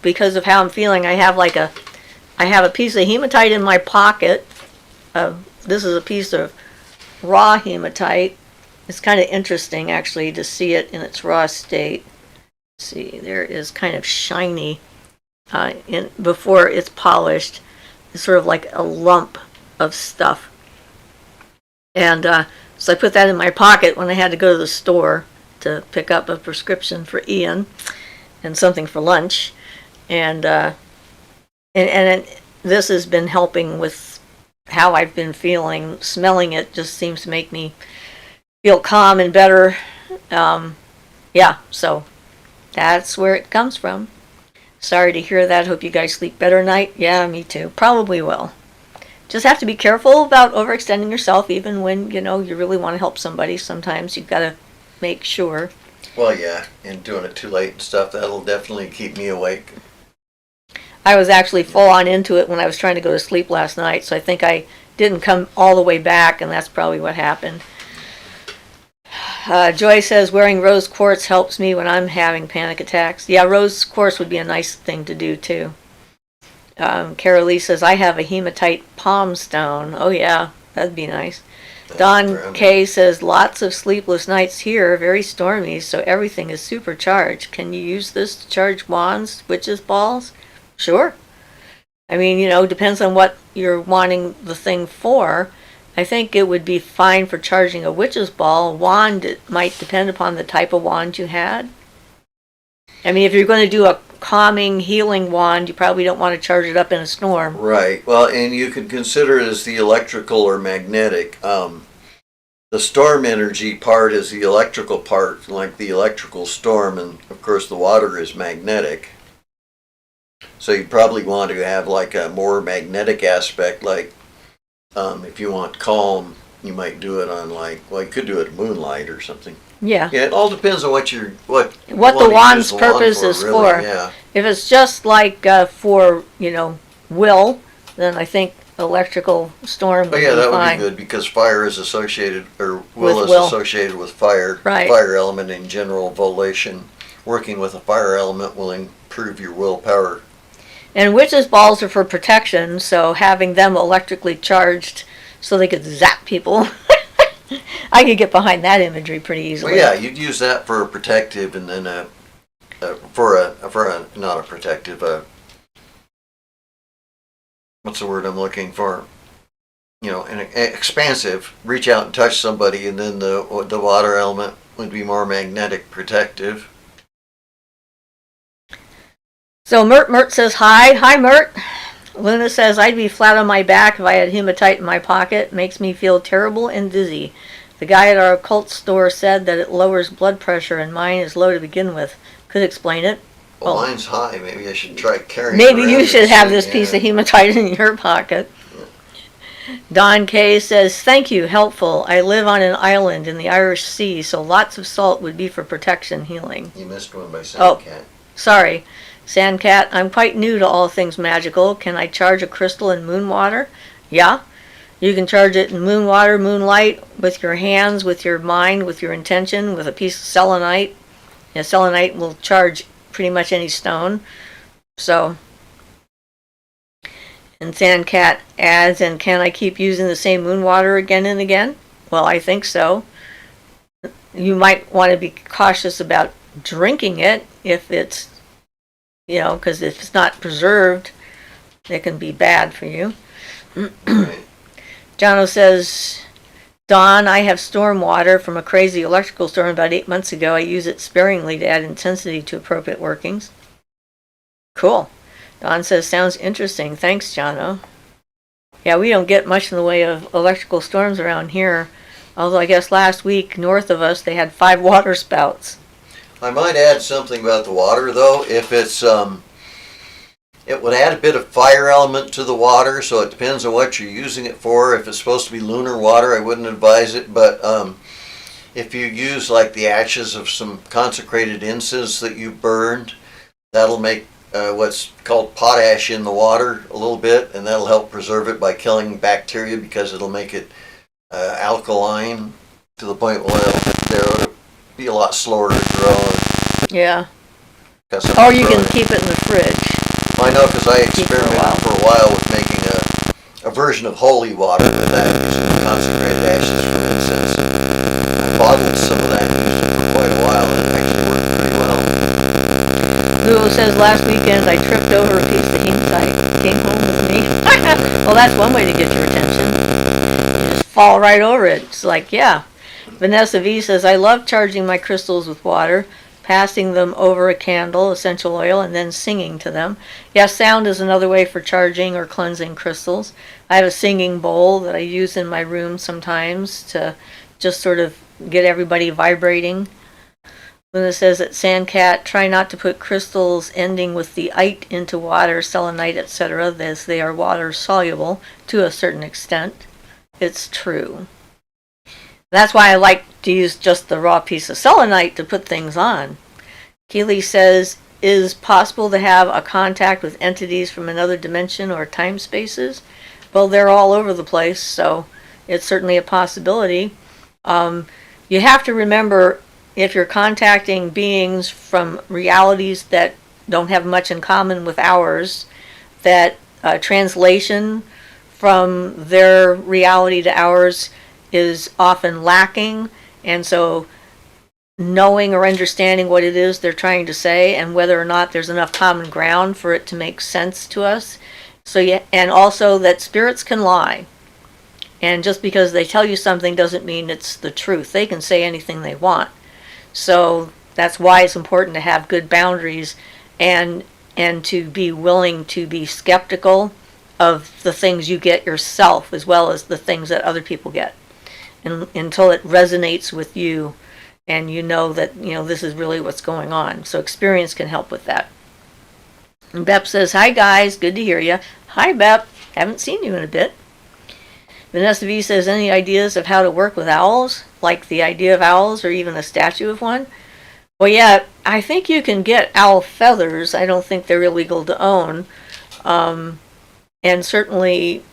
because of how I'm feeling, I have a piece of hematite in my pocket. This is a piece of raw hematite. It's kind of interesting, actually, to see it in its raw state. See, there is kind of shiny before it's polished. It's sort of like a lump of stuff. And so I put that in my pocket when I had to go to the store to pick up a prescription for Ian and something for lunch. And this has been helping with how I've been feeling. Smelling it just seems to make me feel calm and better. So that's where it comes from. Sorry to hear that. Hope you guys sleep better tonight. Yeah, me too. Probably will. Just have to be careful about overextending yourself, even when, you really want to help somebody. Sometimes you've got to make sure. Well, yeah, and doing it too late and stuff, that'll definitely keep me awake. I was actually full on into it when I was trying to go to sleep last night, so I think I didn't come all the way back, and that's probably what happened. Joy says, wearing rose quartz helps me when I'm having panic attacks. Yeah, rose quartz would be a nice thing to do, too. Carol Lee says, I have a hematite palm stone. Oh, yeah, that'd be nice. Don K says, lots of sleepless nights here, very stormy, so everything is supercharged. Can you use this to charge wands, witches' balls? Sure. I mean, depends on what you're wanting the thing for. I think it would be fine for charging a witch's ball. Wand, it might depend upon the type of wand you had. I mean, if you're going to do a calming, healing wand, you probably don't want to charge it up in a storm. Right. Well, and you could consider it as the electrical or magnetic. The storm energy part is the electrical part, like the electrical storm, and of course the water is magnetic. So you probably want to have like a more magnetic aspect, like if you want calm, you might do it on you could do it at moonlight or something. Yeah. Yeah, it all depends on what the wand's purpose is for. Yeah. If it's just like for, will, then I think electrical storm would be fine. That would be good because fire is associated, or will is associated with fire. Right. Fire element in general, volation. Working with a fire element will improve your willpower. And witches' balls are for protection, so having them electrically charged so they could zap people. I could get behind that imagery pretty easily. Well, yeah, you'd use that for a protective, and then not a protective. What's the word I'm looking for? An expansive. Reach out and touch somebody, and then the water element would be more magnetic, protective. So Mert says hi. Hi, Mert. Luna says, I'd be flat on my back if I had hematite in my pocket. Makes me feel terrible and dizzy. The guy at our occult store said that it lowers blood pressure, and mine is low to begin with. Could explain it. Well, mine's high. Maybe I should try carrying it. Maybe you should have this piece of hematite in your pocket. Yeah. Don K says, thank you, helpful. I live on an island in the Irish Sea, so lots of salt would be for protection, healing. You missed one by Sandcat. Sorry. Sandcat, I'm quite new to all things magical. Can I charge a crystal in moon water? Yeah. You can charge it in moon water, moonlight, with your hands, with your mind, with your intention, with a piece of selenite. Selenite will charge pretty much any stone. So, and Sandcat adds, and can I keep using the same moon water again and again? Well, I think so. You might want to be cautious about drinking it if it's because if it's not preserved, it can be bad for you. Right. Jono says, Don, I have storm water from a crazy electrical storm about 8 months ago. I use it sparingly to add intensity to appropriate workings. Cool. Don says, sounds interesting. Thanks, Jono. Yeah, we don't get much in the way of electrical storms around here. Although I guess last week, north of us, they had 5 water spouts. I might add something about the water, though. If it's, it would add a bit of fire element to the water, so it depends on what you're using it for. If it's supposed to be lunar water, I wouldn't advise it, but if you use like the ashes of some consecrated incense that you burned, that'll make what's called potash in the water a little bit, and that'll help preserve it by killing bacteria because it'll make it alkaline to the point where they'll be a lot slower to grow. Yeah. Or you can keep it in the fridge. I know, because I experimented for a while with making a version of holy water with that, using concentrated ashes from incense. I bottled some of that and used it for quite a while, and it actually worked pretty well. Lulu says, last weekend I tripped over a piece of hematite. Came home with me. Well, that's one way to get your attention. You just fall right over it. It's like, yeah. Vanessa V says, I love charging my crystals with water, passing them over a candle, essential oil, and then singing to them. Yes, sound is another way for charging or cleansing crystals. I have a singing bowl that I use in my room sometimes to just sort of get everybody vibrating. Luna says at Sandcat, try not to put crystals ending with the ite into water, selenite, etc., as they are water soluble to a certain extent. It's true. That's why I like to use just the raw piece of selenite to put things on. Keeley says, is possible to have a contact with entities from another dimension or time spaces? Well, they're all over the place, so it's certainly a possibility. You have to remember, if you're contacting beings from realities that don't have much in common with ours, that translation from their reality to ours is often lacking, and so knowing or understanding what it is they're trying to say and whether or not there's enough common ground for it to make sense to us. So yeah, and also that spirits can lie, and just because they tell you something doesn't mean it's the truth. They can say anything they want. So that's why it's important to have good boundaries and to be willing to be skeptical of the things you get yourself as well as the things that other people get, and until it resonates with you and you know that this is really what's going on. So experience can help with that. And Bep says, hi guys, good to hear you. Hi Bep, haven't seen you in a bit. Vanessa V says, any ideas of how to work with owls? Like the idea of owls or even a statue of one? Well, yeah, I think you can get owl feathers. I don't think they're illegal to own. And certainly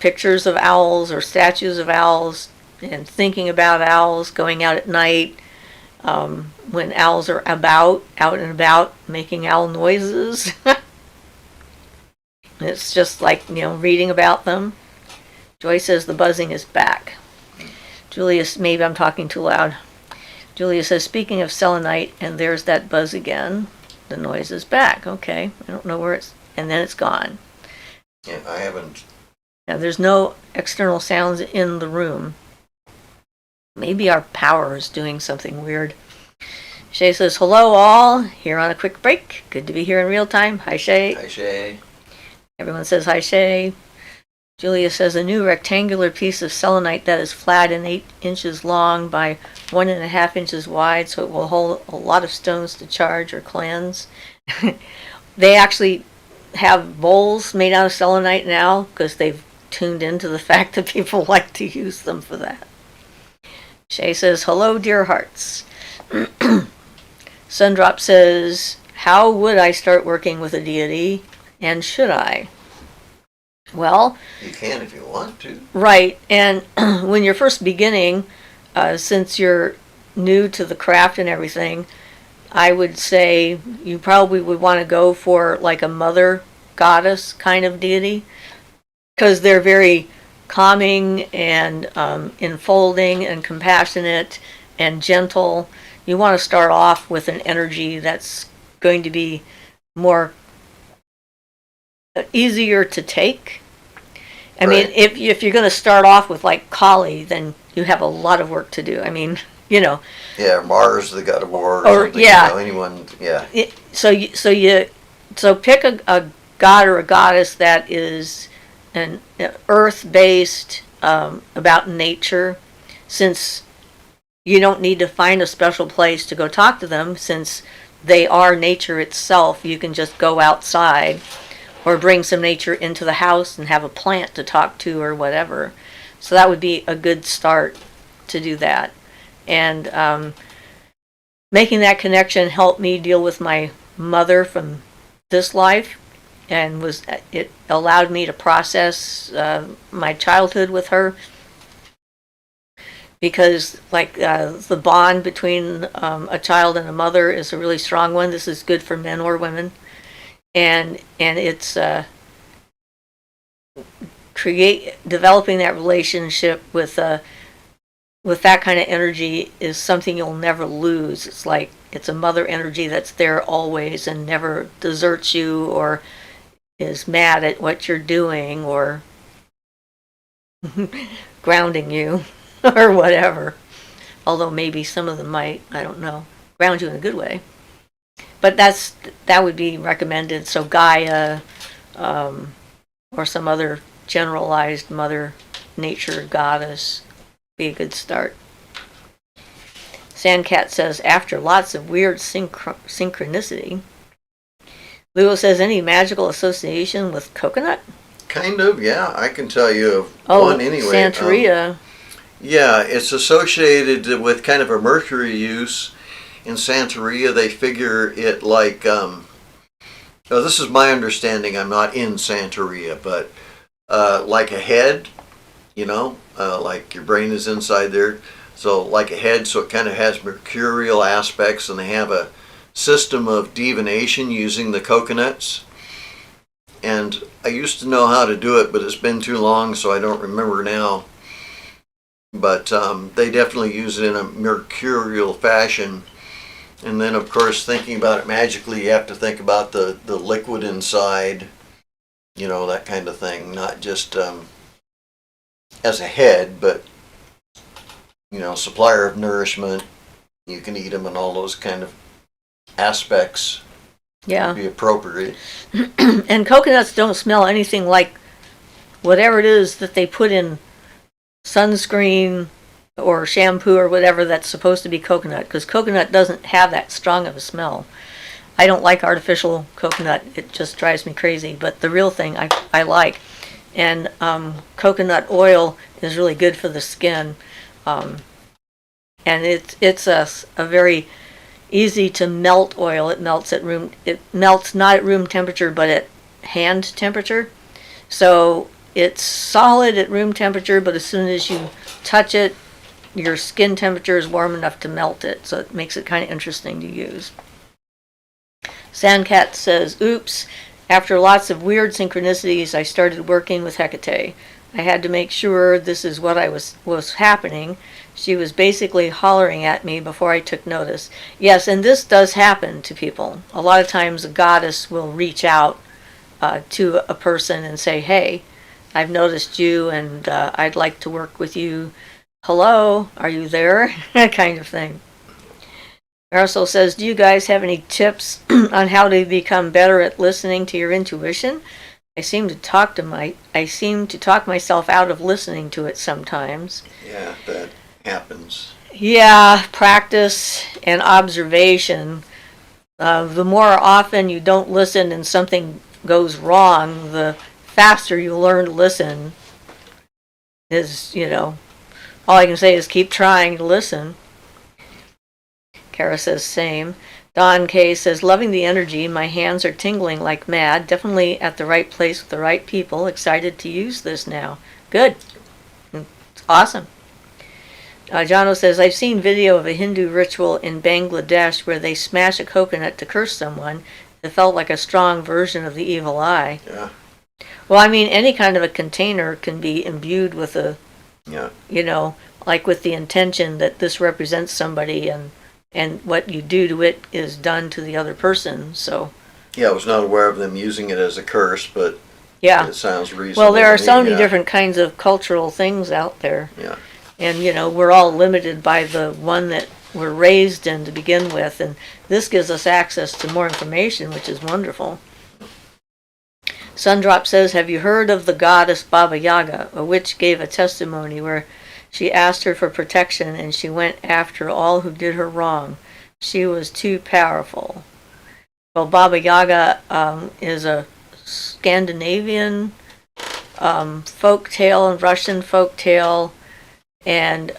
pictures of owls or statues of owls, and thinking about owls, going out at night, when owls are out and about, making owl noises. It's just like, reading about them. Joy says the buzzing is back. Julia, maybe I'm talking too loud. Julia says, speaking of selenite, and there's that buzz again. The noise is back. Okay, I don't know where and then it's gone. Yeah, I haven't. Now, there's no external sounds in the room. Maybe our power is doing something weird. Shay says, hello all, here on a quick break. Good to be here in real time. Hi Shay. Hi Shay. Everyone says hi Shay. Julia says, a new rectangular piece of selenite that is flat and 8 inches long by 1.5 inches wide, so it will hold a lot of stones to charge or cleanse. They actually have bowls made out of selenite now because they've tuned into the fact that people like to use them for that. Shay says, hello, dear hearts. Sundrop says, how would I start working with a deity, and should I? Well, you can if you want to. Right, and when you're first beginning, since you're new to the craft and everything, I would say you probably would want to go for like a mother goddess kind of deity, because they're very calming and enfolding and compassionate and gentle. You want to start off with an energy that's going to be more easier to take. I mean, if you're going to start off with like Kali, then you have a lot of work to do. I mean, Yeah, Mars, the god of war, or yeah, anyone, yeah. So pick a god or a goddess that is an earth-based, about nature, since you don't need to find a special place to go talk to them, since they are nature itself. You can just go outside or bring some nature into the house and have a plant to talk to or whatever. So that would be a good start to do that. And making that connection helped me deal with my mother from this life, and it allowed me to process my childhood with her, because like the bond between a child and a mother is a really strong one. This is good for men or women, and it's developing that relationship with that kind of energy is something you'll never lose. It's like it's a mother energy that's there always and never deserts you or is mad at what you're doing or grounding you or whatever. Although maybe some of them might, I don't know, ground you in a good way. But that would be recommended. So Gaia, or some other generalized mother nature goddess, be a good start. Sandcat says, after lots of weird synchronicity. Leo says, any magical association with coconut? Kind of, yeah. I can tell you of one anyway. Santeria. Yeah, it's associated with kind of a mercury use. In Santeria, they figure it like, this is my understanding, I'm not in Santeria, but like a head, like your brain is inside there. So like a head, so it kind of has mercurial aspects, and they have a system of divination using the coconuts. And I used to know how to do it, but it's been too long, so I don't remember now. But they definitely use it in a mercurial fashion. And then, of course, thinking about it magically, you have to think about the liquid inside, that kind of thing. Not just as a head, but, supplier of nourishment. You can eat them, and all those kind of aspects would be appropriate. And coconuts don't smell anything like whatever it is that they put in sunscreen or shampoo or whatever that's supposed to be coconut, because coconut doesn't have that strong of a smell. I don't like artificial coconut. It just drives me crazy. But the real thing I like. And coconut oil is really good for the skin. And it's a very easy to melt oil. It melts not at room temperature, but at hand temperature. So it's solid at room temperature, but as soon as you touch it, your skin temperature is warm enough to melt it. So it makes it kind of interesting to use. Sandcat says, oops, after lots of weird synchronicities, I started working with Hecate. I had to make sure this is what was happening. She was basically hollering at me before I took notice. Yes, and this does happen to people. A lot of times a goddess will reach out to a person and say, hey, I've noticed you and I'd like to work with you. Hello, are you there? That kind of thing. Marisol says, do you guys have any tips on how to become better at listening to your intuition? I seem to talk myself out of listening to it sometimes. Yeah, that happens. Yeah, practice and observation. The more often you don't listen and something goes wrong, the faster you learn to listen. All I can say is keep trying to listen. Kara says same. Don K says, loving the energy. My hands are tingling like mad. Definitely at the right place with the right people. Excited to use this now. Good. It's awesome. Jono says, I've seen video of a Hindu ritual in Bangladesh where they smash a coconut to curse someone. It felt like a strong version of the evil eye. Yeah. Well, I mean, any kind of a container can be imbued with like with the intention that this represents somebody, and what you do to it is done to the other person. So. Yeah, I was not aware of them using it as a curse, but it sounds reasonable. Well, there are so many different kinds of cultural things out there. Yeah. And, we're all limited by the one that we're raised in to begin with, and this gives us access to more information, which is wonderful. Sundrop says, have you heard of the goddess Baba Yaga? A witch gave a testimony where she asked her for protection and she went after all who did her wrong. She was too powerful. Well, Baba Yaga is a Scandinavian folk tale, Russian folk tale, and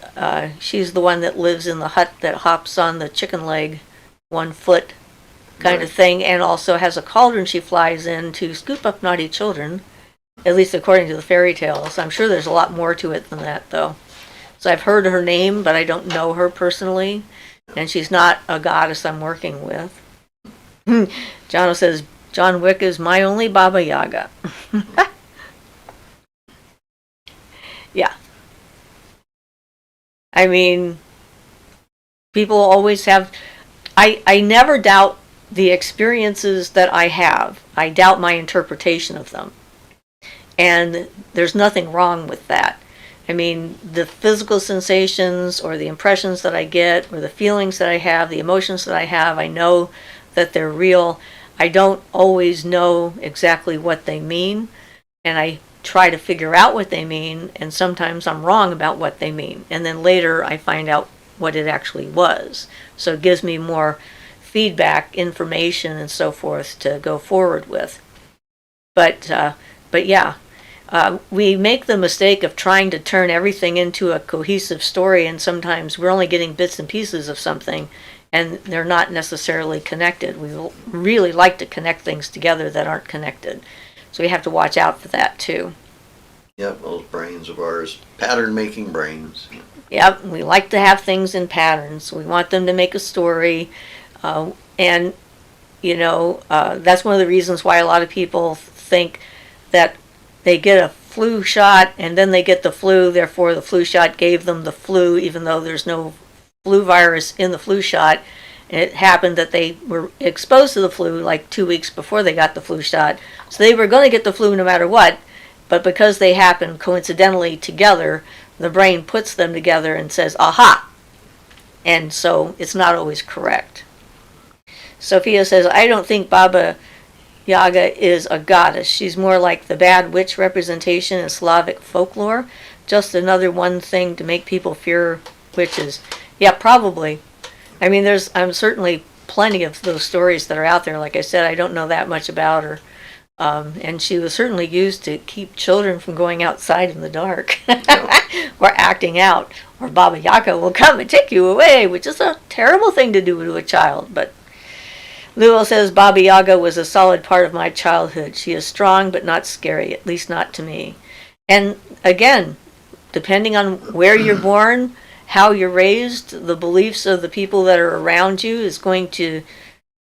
she's the one that lives in the hut that hops on the chicken leg, 1 foot kind of thing, and also has a cauldron she flies in to scoop up naughty children, at least according to the fairy tales. I'm sure there's a lot more to it than that, though. So I've heard her name, but I don't know her personally, and she's not a goddess I'm working with. Jono says, John Wick is my only Baba Yaga. Yeah. I mean, people always have... I never doubt the experiences that I have. I doubt my interpretation of them. And there's nothing wrong with that. I mean, the physical sensations or the impressions that I get or the feelings that I have, the emotions that I have, I know that they're real. I don't always know exactly what they mean, and I try to figure out what they mean, and sometimes I'm wrong about what they mean. And then later I find out what it actually was. So it gives me more feedback, information, and so forth to go forward with. But yeah, we make the mistake of trying to turn everything into a cohesive story, and sometimes we're only getting bits and pieces of something, and they're not necessarily connected. We really like to connect things together that aren't connected. So we have to watch out for that too. Yep, those brains of ours, pattern-making brains. Yep, we like to have things in patterns. We want them to make a story, and that's one of the reasons why a lot of people think that they get a flu shot and then they get the flu, therefore the flu shot gave them the flu, even though there's no flu virus in the flu shot. And it happened that they were exposed to the flu like 2 weeks before they got the flu shot. So they were going to get the flu no matter what, but because they happened coincidentally together, the brain puts them together and says, aha! And so it's not always correct. Sophia says, I don't think Baba Yaga is a goddess. She's more like the bad witch representation in Slavic folklore. Just another one thing to make people fear witches. Yeah, probably. I mean, there's certainly plenty of those stories that are out there. Like I said, I don't know that much about her. And she was certainly used to keep children from going outside in the dark or acting out. Or Baba Yaga will come and take you away, which is a terrible thing to do to a child. But Luo says, Baba Yaga was a solid part of my childhood. She is strong but not scary, at least not to me. And again, depending on where you're born, how you're raised, the beliefs of the people that are around you is going to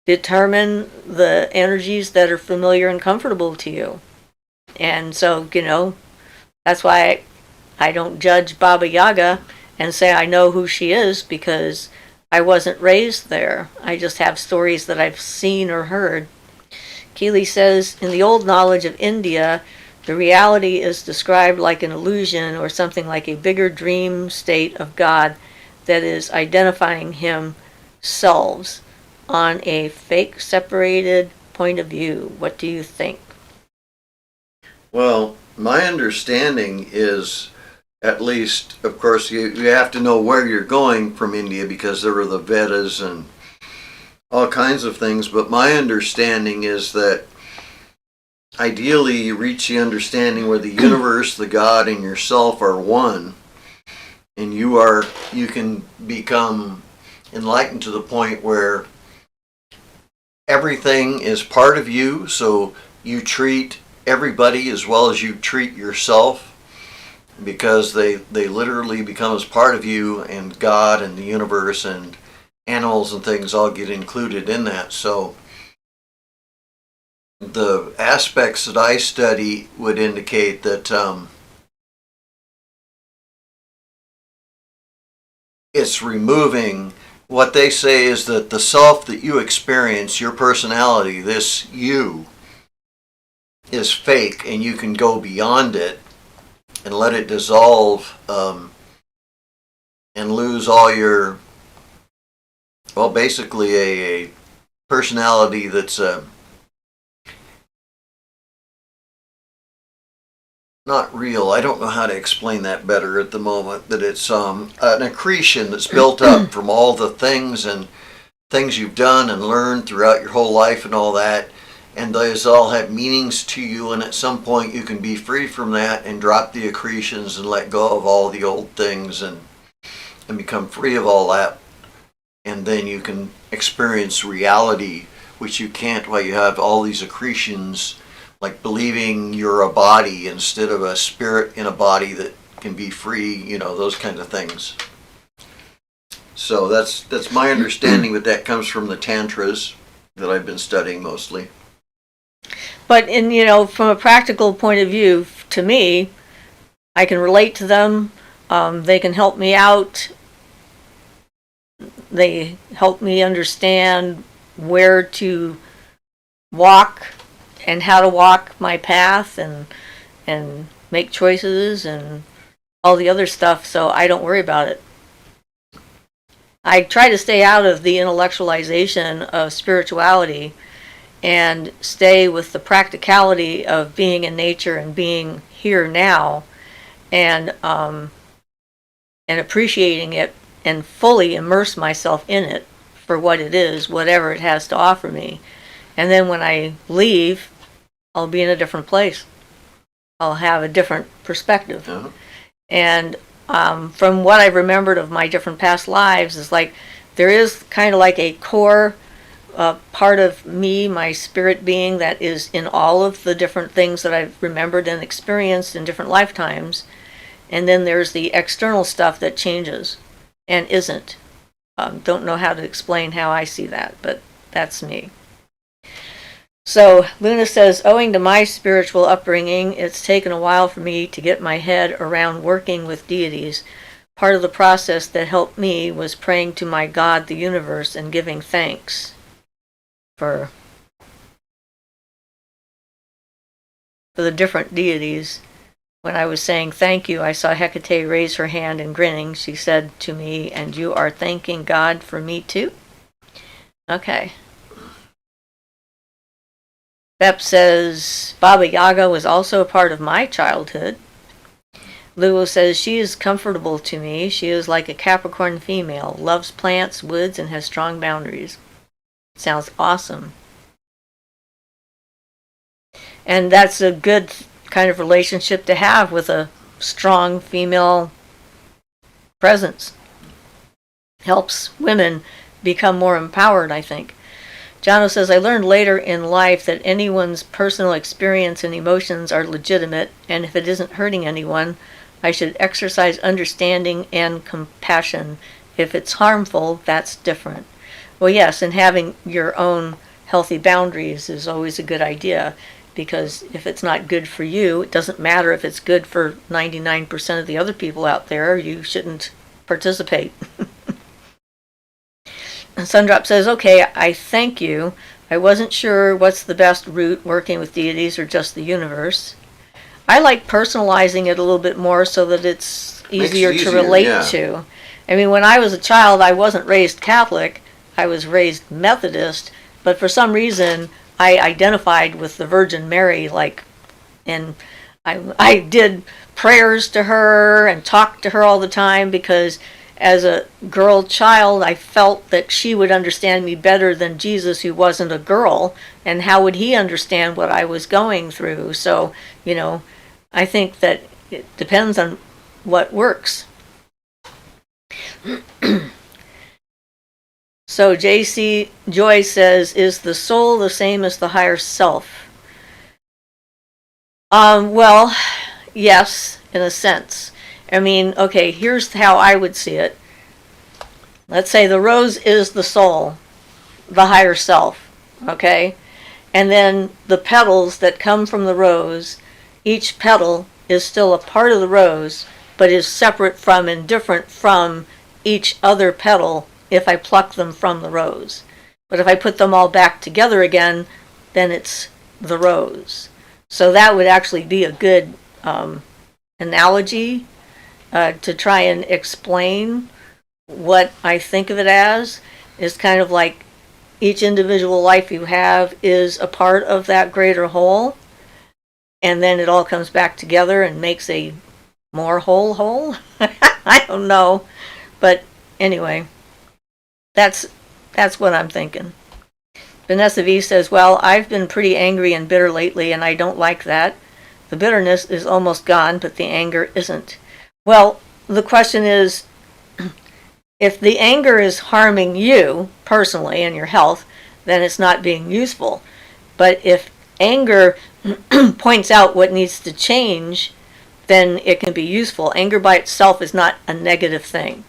determine the energies that are familiar and comfortable to you. And so, that's why I don't judge Baba Yaga and say I know who she is, because I wasn't raised there. I just have stories that I've seen or heard. Keeley says, in the old knowledge of India, the reality is described like an illusion or something like a bigger dream state of God that is identifying himself on a fake separated point of view. What do you think? Well, my understanding is, at least, of course, you have to know where you're going from India, because there are the Vedas and all kinds of things, but my understanding is that ideally you reach the understanding where the universe, the God, and yourself are one, and you can become enlightened to the point where everything is part of you, so you treat everybody as well as you treat yourself, because they literally become as part of you, and God and the universe and animals and things all get included in that. So the aspects that I study would indicate that it's removing. What they say is that the self that you experience, your personality, this you, is fake, and you can go beyond it and let it dissolve and lose all your, well, basically a personality that's not real. I don't know how to explain that better at the moment, that it's an accretion that's built up from all the things you've done and learned throughout your whole life and all that, and those all have meanings to you, and at some point you can be free from that and drop the accretions and let go of all the old things and become free of all that, and then you can experience reality which you can't while you have all these accretions, like believing you're a body instead of a spirit in a body that can be free, you know, those kinds of things. So that's my understanding, but that comes from the tantras that I've been studying mostly. But from a practical point of view, to me, I can relate to them. They can help me out. They help me understand where to walk and how to walk my path and make choices and all the other stuff, so I don't worry about it. I try to stay out of the intellectualization of spirituality and stay with the practicality of being in nature and being here now, and appreciating it and fully immerse myself in it for what it is, whatever it has to offer me. And then when I leave, I'll be in a different place. I'll have a different perspective. Uh-huh. And from what I've remembered of my different past lives, is like there is kind of like a core part of me, my spirit being, that is in all of the different things that I've remembered and experienced in different lifetimes. And then there's the external stuff that changes and isn't. Don't know how to explain how I see that, but that's me. So Luna says, owing to my spiritual upbringing, it's taken a while for me to get my head around working with deities. Part of the process that helped me was praying to my God, the universe, and giving thanks for the different deities. When I was saying thank you, I saw Hecate raise her hand and grinning. She said to me, "And you are thanking God for me too?" Okay. Bep says, Baba Yaga was also a part of my childhood. Luo says, she is comfortable to me. She is like a Capricorn female, loves plants, woods, and has strong boundaries. Sounds awesome. And that's a good kind of relationship to have with a strong female presence. Helps women become more empowered, I think. Jono says, I learned later in life that anyone's personal experience and emotions are legitimate, and if it isn't hurting anyone, I should exercise understanding and compassion. If it's harmful, that's different. Well, yes, and having your own healthy boundaries is always a good idea, because if it's not good for you, it doesn't matter if it's good for 99% of the other people out there, you shouldn't participate. Sundrop says, okay, I thank you. I wasn't sure what's the best route, working with deities or just the universe. I like personalizing it a little bit more so that it's easier to relate to. I mean, when I was a child, I wasn't raised Catholic. I was raised Methodist, but for some reason, I identified with the Virgin Mary, and I did prayers to her and talked to her all the time, because as a girl child, I felt that she would understand me better than Jesus, who wasn't a girl, and how would he understand what I was going through? So, I think that it depends on what works. So J.C. Joy says, is the soul the same as the higher self? Well, yes, in a sense. I mean, okay, here's how I would see it. Let's say the rose is the soul, the higher self, okay? And then the petals that come from the rose, each petal is still a part of the rose, but is separate from and different from each other petal if I pluck them from the rose. But if I put them all back together again, then it's the rose. So that would actually be a good analogy to try and explain what I think of it as. Is kind of like each individual life you have is a part of that greater whole, and then it all comes back together and makes a more whole. I don't know, but anyway, that's what I'm thinking. Vanessa V says, well, I've been pretty angry and bitter lately, and I don't like that. The bitterness is almost gone, but the anger isn't. Well, the question is, if the anger is harming you personally and your health, then it's not being useful. But if anger points out what needs to change, then it can be useful. Anger by itself is not a negative thing.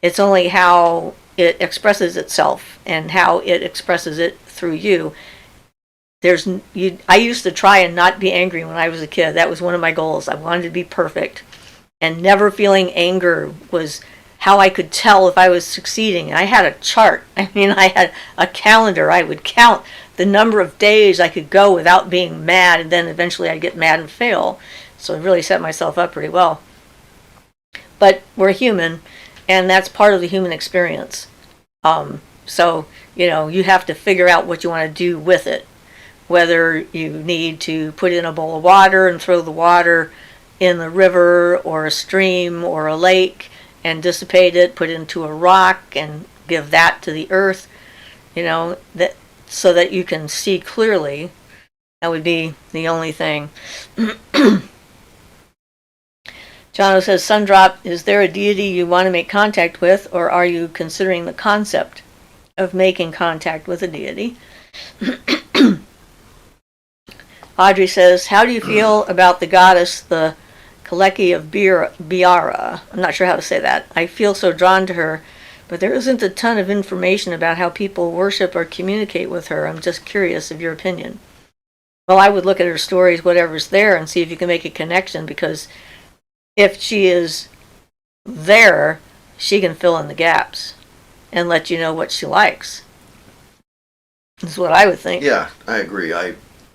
It's only how it expresses itself and how it expresses it through you. I used to try and not be angry when I was a kid. That was one of my goals. I wanted to be perfect. And never feeling anger was how I could tell if I was succeeding. I had a chart. I had a calendar. I would count the number of days I could go without being mad, and then eventually I'd get mad and fail. So I really set myself up pretty well. But we're human, and that's part of the human experience. So, you have to figure out what you want to do with it. Whether you need to put in a bowl of water and throw the water in the river or a stream or a lake and dissipate it, put it into a rock and give that to the earth, that so that you can see clearly. That would be the only thing. Jono says, Sundrop, is there a deity you want to make contact with, or are you considering the concept of making contact with a deity? Audrey says, how do you feel about the goddess, the Kaleki of Biara? I'm not sure how to say that. I feel so drawn to her, but there isn't a ton of information about how people worship or communicate with her. I'm just curious of your opinion. Well, I would look at her stories, whatever's there, and see if you can make a connection, because if she is there, she can fill in the gaps and let you know what she likes. That's what I would think. Yeah, I agree.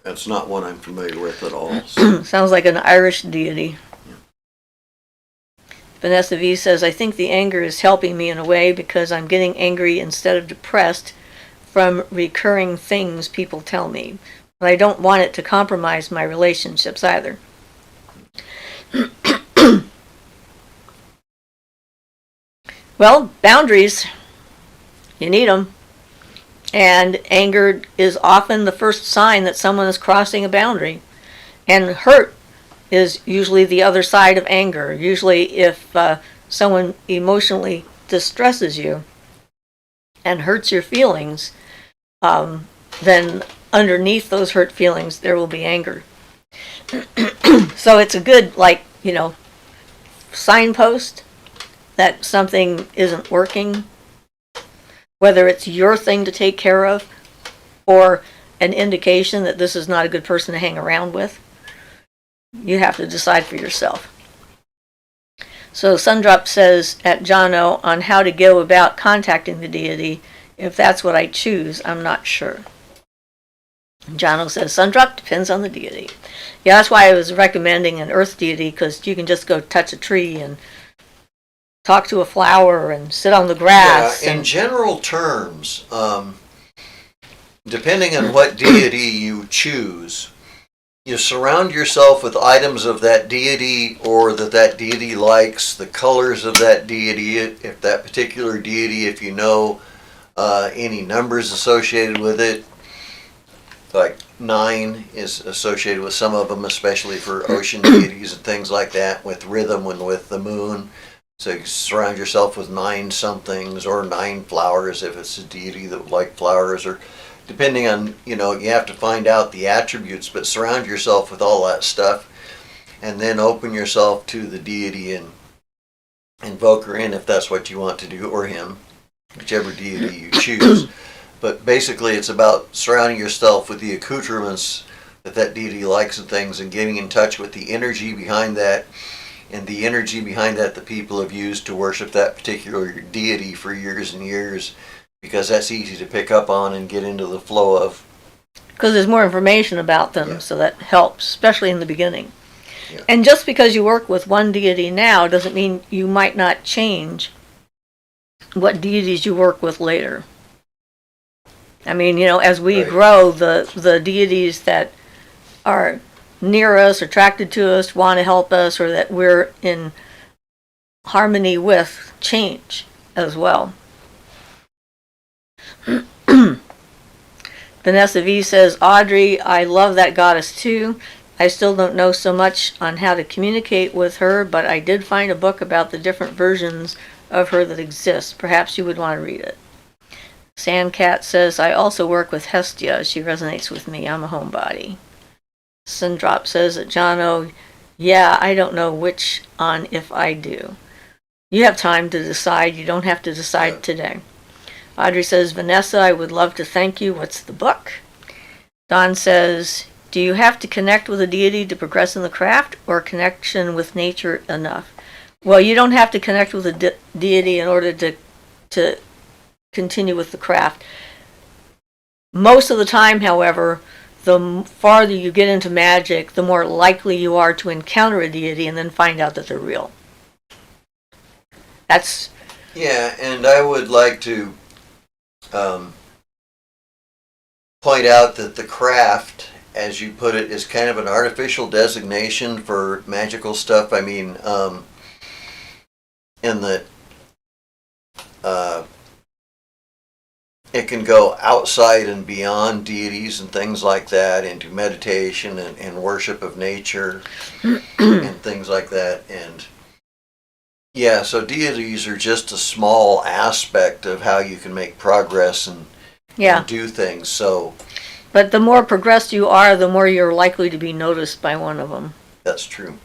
That's not one I'm familiar with at all. So. Sounds like an Irish deity. Yeah. Vanessa V says, I think the anger is helping me in a way because I'm getting angry instead of depressed from recurring things people tell me. But I don't want it to compromise my relationships either. Well, boundaries. You need them. And anger is often the first sign that someone is crossing a boundary. And hurt is usually the other side of anger. Usually if someone emotionally distresses you and hurts your feelings, then underneath those hurt feelings there will be anger. So it's a good, signpost that something isn't working. Whether it's your thing to take care of or an indication that this is not a good person to hang around with, you have to decide for yourself. So Sundrop says at Jono on how to go about contacting the deity. If that's what I choose, I'm not sure. Jono says Sundrop depends on the deity. Yeah, that's why I was recommending an earth deity, because you can just go touch a tree and talk to a flower and sit on the grass. Yeah, in general terms, depending on what deity you choose, you surround yourself with items of that deity or that deity likes, the colors of that deity, if that particular deity, if you know any numbers associated with it. Like 9 is associated with some of them, especially for ocean deities and things like that, with rhythm and with the moon. So you surround yourself with 9 somethings or 9 flowers if it's a deity that would like flowers, or depending on, you have to find out the attributes, but surround yourself with all that stuff and then open yourself to the deity and invoke her in if that's what you want to do, or him, whichever deity you choose. But basically it's about surrounding yourself with the accoutrements that deity likes and things, and getting in touch with the energy behind that. And the energy behind that people have used to worship that particular deity for years and years, because that's easy to pick up on and get into the flow of. Because there's more information about them, yeah. So that helps, especially in the beginning. Yeah. And just because you work with one deity now doesn't mean you might not change what deities you work with later. As we grow, the deities that are near us, attracted to us, want to help us, or that we're in harmony with, change as well. Vanessa V says, Audrey, I love that goddess too. I still don't know so much on how to communicate with her, but I did find a book about the different versions of her that exist. Perhaps you would want to read it. Sandcat says, I also work with Hestia. She resonates with me. I'm a homebody. Sindrop says that Jono, yeah, I don't know which on if I do. You have time to decide. You don't have to decide today. Audrey says, Vanessa, I would love to thank you. What's the book? Don says, do you have to connect with a deity to progress in the craft, or connection with nature enough? Well, you don't have to connect with a deity in order to continue with the craft. Most of the time, however, the farther you get into magic, the more likely you are to encounter a deity and then find out that they're real. That's... Yeah, and I would like to point out that the craft, as you put it, is kind of an artificial designation for magical stuff. I mean, in that it can go outside and beyond deities and things like that, into meditation and worship of nature and things like that. And yeah, so deities are just a small aspect of how you can make progress and do things. So, but the more progressed you are, the more you're likely to be noticed by one of them. That's true.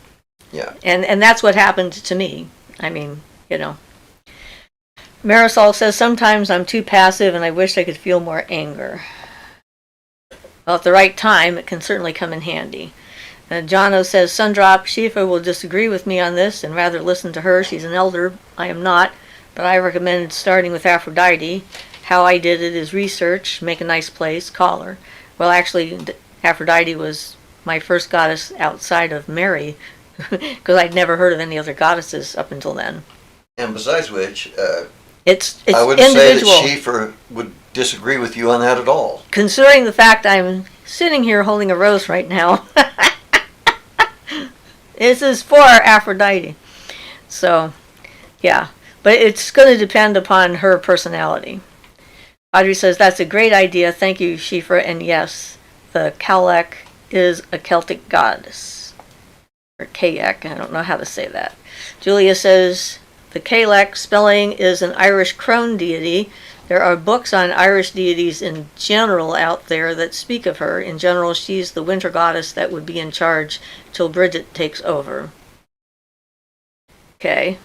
Yeah. And that's what happened to me. I mean, you know. Marisol says, sometimes I'm too passive and I wish I could feel more anger. Well, at the right time, it can certainly come in handy. Jono says, Sundrop, Siofra will disagree with me on this and rather listen to her. She's an elder. I am not, but I recommended starting with Aphrodite. How I did it is research, make a nice place, call her. Well, actually, Aphrodite was my first goddess outside of Mary, because I'd never heard of any other goddesses up until then. And besides which, it's I wouldn't individual. say that Siofra would disagree with you on that at all. Considering the fact I'm sitting here holding a rose right now, this is for Aphrodite. So, yeah. But it's going to depend upon her personality. Audrey says, that's a great idea. Thank you, Siofra. And yes, the Kalek is a Celtic goddess. Or Kayak, I don't know how to say that. Julia says, the Kalek spelling is an Irish crone deity. There are books on Irish deities in general out there that speak of her. In general, she's the winter goddess that would be in charge till Bridget takes over. Okay.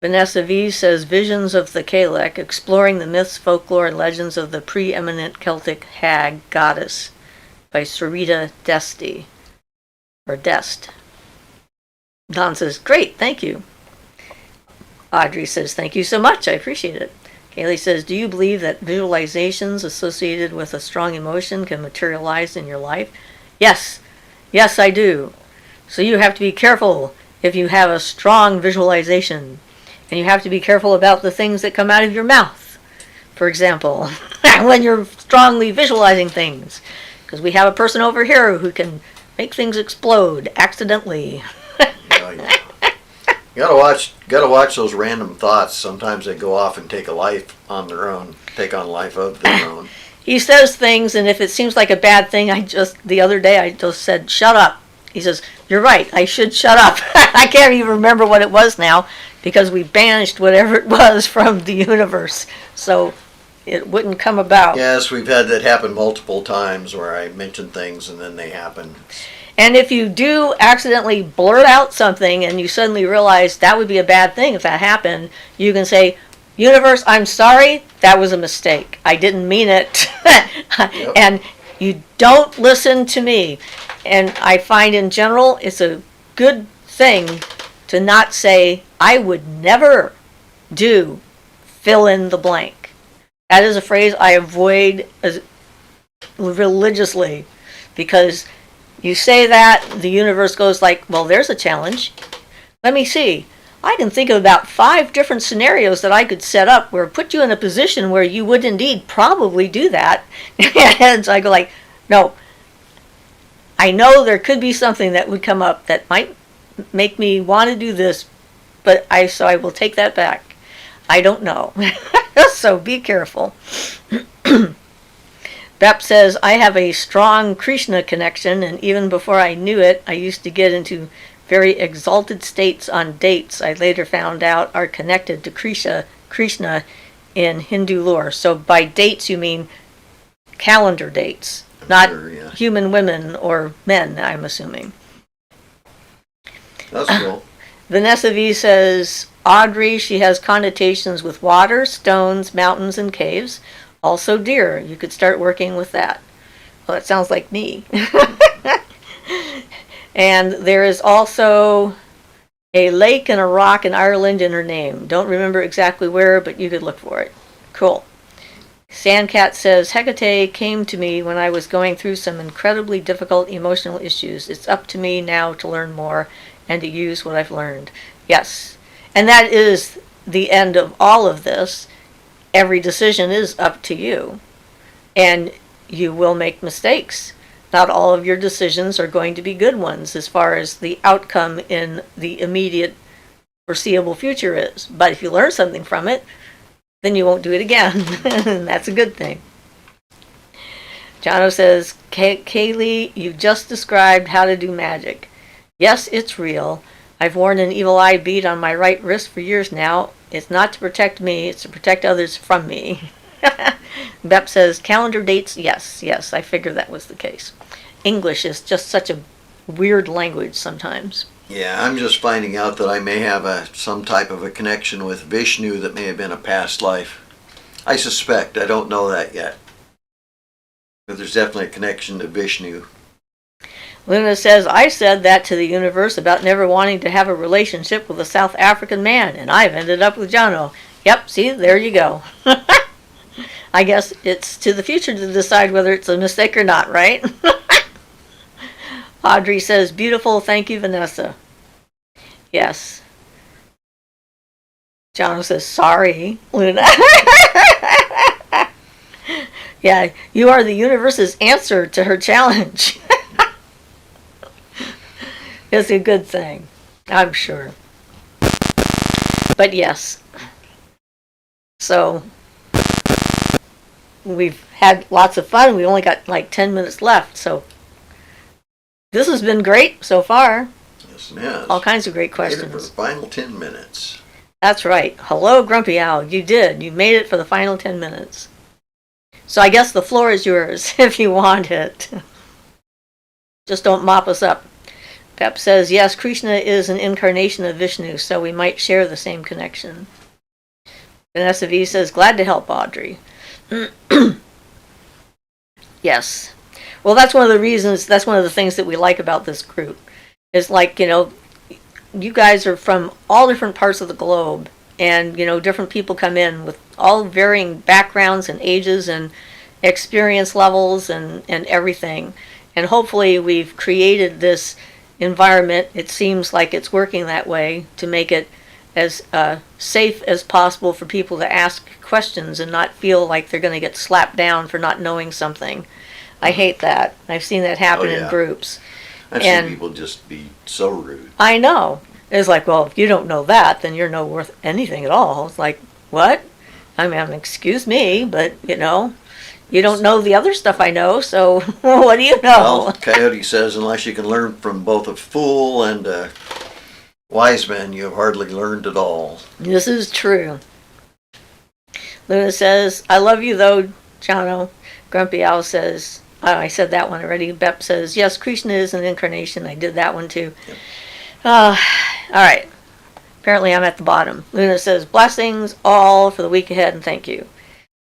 Vanessa V says, visions of the Kalek, exploring the myths, folklore, and legends of the preeminent Celtic hag goddess by Sarita Desti. Or Dest. Don says, great, thank you. Audrey says, thank you so much, I appreciate it. Kaylee says, do you believe that visualizations associated with a strong emotion can materialize in your life? Yes. Yes, I do. So you have to be careful if you have a strong visualization. And you have to be careful about the things that come out of your mouth. For example, when you're strongly visualizing things. Because we have a person over here who can make things explode accidentally. Oh, yeah. You gotta watch those random thoughts. Sometimes they go off and take a life on their own, take on life of their own. He says things, and if it seems like a bad thing, the other day I just said, shut up. He says, you're right, I should shut up. I can't even remember what it was now, because we banished whatever it was from the universe, so it wouldn't come about. Yes, we've had that happen multiple times where I mention things and then they happen. And if you do accidentally blurt out something and you suddenly realize that would be a bad thing if that happened, you can say, universe, I'm sorry, that was a mistake. I didn't mean it. Yep. And you don't listen to me. And I find in general it's a good thing to not say, I would never do fill in the blank. That is a phrase I avoid religiously, because you say that, the universe goes like, well, there's a challenge. Let me see. I can think of about 5 different scenarios that I could set up where put you in a position where you would indeed probably do that. And so I go like, no. I know there could be something that would come up that might make me want to do this, but so I will take that back. I don't know. So be careful. Bep says, I have a strong Krishna connection, and even before I knew it, I used to get into very exalted states on dates I later found out are connected to Krishna in Hindu lore. So by dates you mean calendar dates, not Sure, yeah. human women or men, I'm assuming. That's cool. Vanessa V says, Audrey, she has connotations with water, stones, mountains, and caves. Also deer. You could start working with that. Well, that sounds like me. And there is also a lake and a rock in Ireland in her name. Don't remember exactly where, but you could look for it. Cool. Sandcat says, Hecate came to me when I was going through some incredibly difficult emotional issues. It's up to me now to learn more and to use what I've learned. Yes. And that is the end of all of this. Every decision is up to you. And you will make mistakes. Not all of your decisions are going to be good ones as far as the outcome in the immediate foreseeable future is. But if you learn something from it, then you won't do it again. That's a good thing. Jono says, Kaylee, you just described how to do magic. Yes, it's real. I've worn an evil eye bead on my right wrist for years now. It's not to protect me, it's to protect others from me. Bep says, calendar dates, yes, I figured that was the case. English is just such a weird language sometimes. Yeah, I'm just finding out that I may have some type of a connection with Vishnu that may have been a past life. I suspect, I don't know that yet. But there's definitely a connection to Vishnu. Luna says, I said that to the universe about never wanting to have a relationship with a South African man, and I've ended up with Jono. Yep, see, there you go. I guess it's to the future to decide whether it's a mistake or not, right? Audrey says, beautiful, thank you, Vanessa. Yes. Jono says, sorry, Luna. Yeah, you are the universe's answer to her challenge. It's a good thing, I'm sure. But yes. So, we've had lots of fun. We only got like 10 minutes left, so this has been great so far. Yes, yes. All kinds of great questions. Made it for the final 10 minutes. That's right. Hello, Grumpy Owl. You did. You made it for the final 10 minutes. So I guess the floor is yours if you want it. Just don't mop us up. Pep says, yes, Krishna is an incarnation of Vishnu, so we might share the same connection. Vanessa V says, glad to help, Audrey. Yes. Well, that's one of the reasons, that's one of the things that we like about this group. Is like, you guys are from all different parts of the globe, and, different people come in with all varying backgrounds and ages and experience levels and everything. And hopefully we've created this environment, it seems like it's working that way, to make it as safe as possible for people to ask questions and not feel like they're going to get slapped down for not knowing something. I hate that. I've seen that happen in groups. I've seen people just be so rude. I know. It's like, well, if you don't know that, then you're not worth anything at all. It's like, what? I mean, excuse me, but, you don't know the other stuff I know, so what do you know? Well, Coyote says, unless you can learn from both a fool and a wise man, you have hardly learned at all. This is true. Luna says, I love you though, Jono. Grumpy Owl says, oh, I said that one already. Bep says, yes, Krishna is an incarnation. I did that one too. Yep. All right. Apparently I'm at the bottom. Luna says, blessings all for the week ahead and thank you.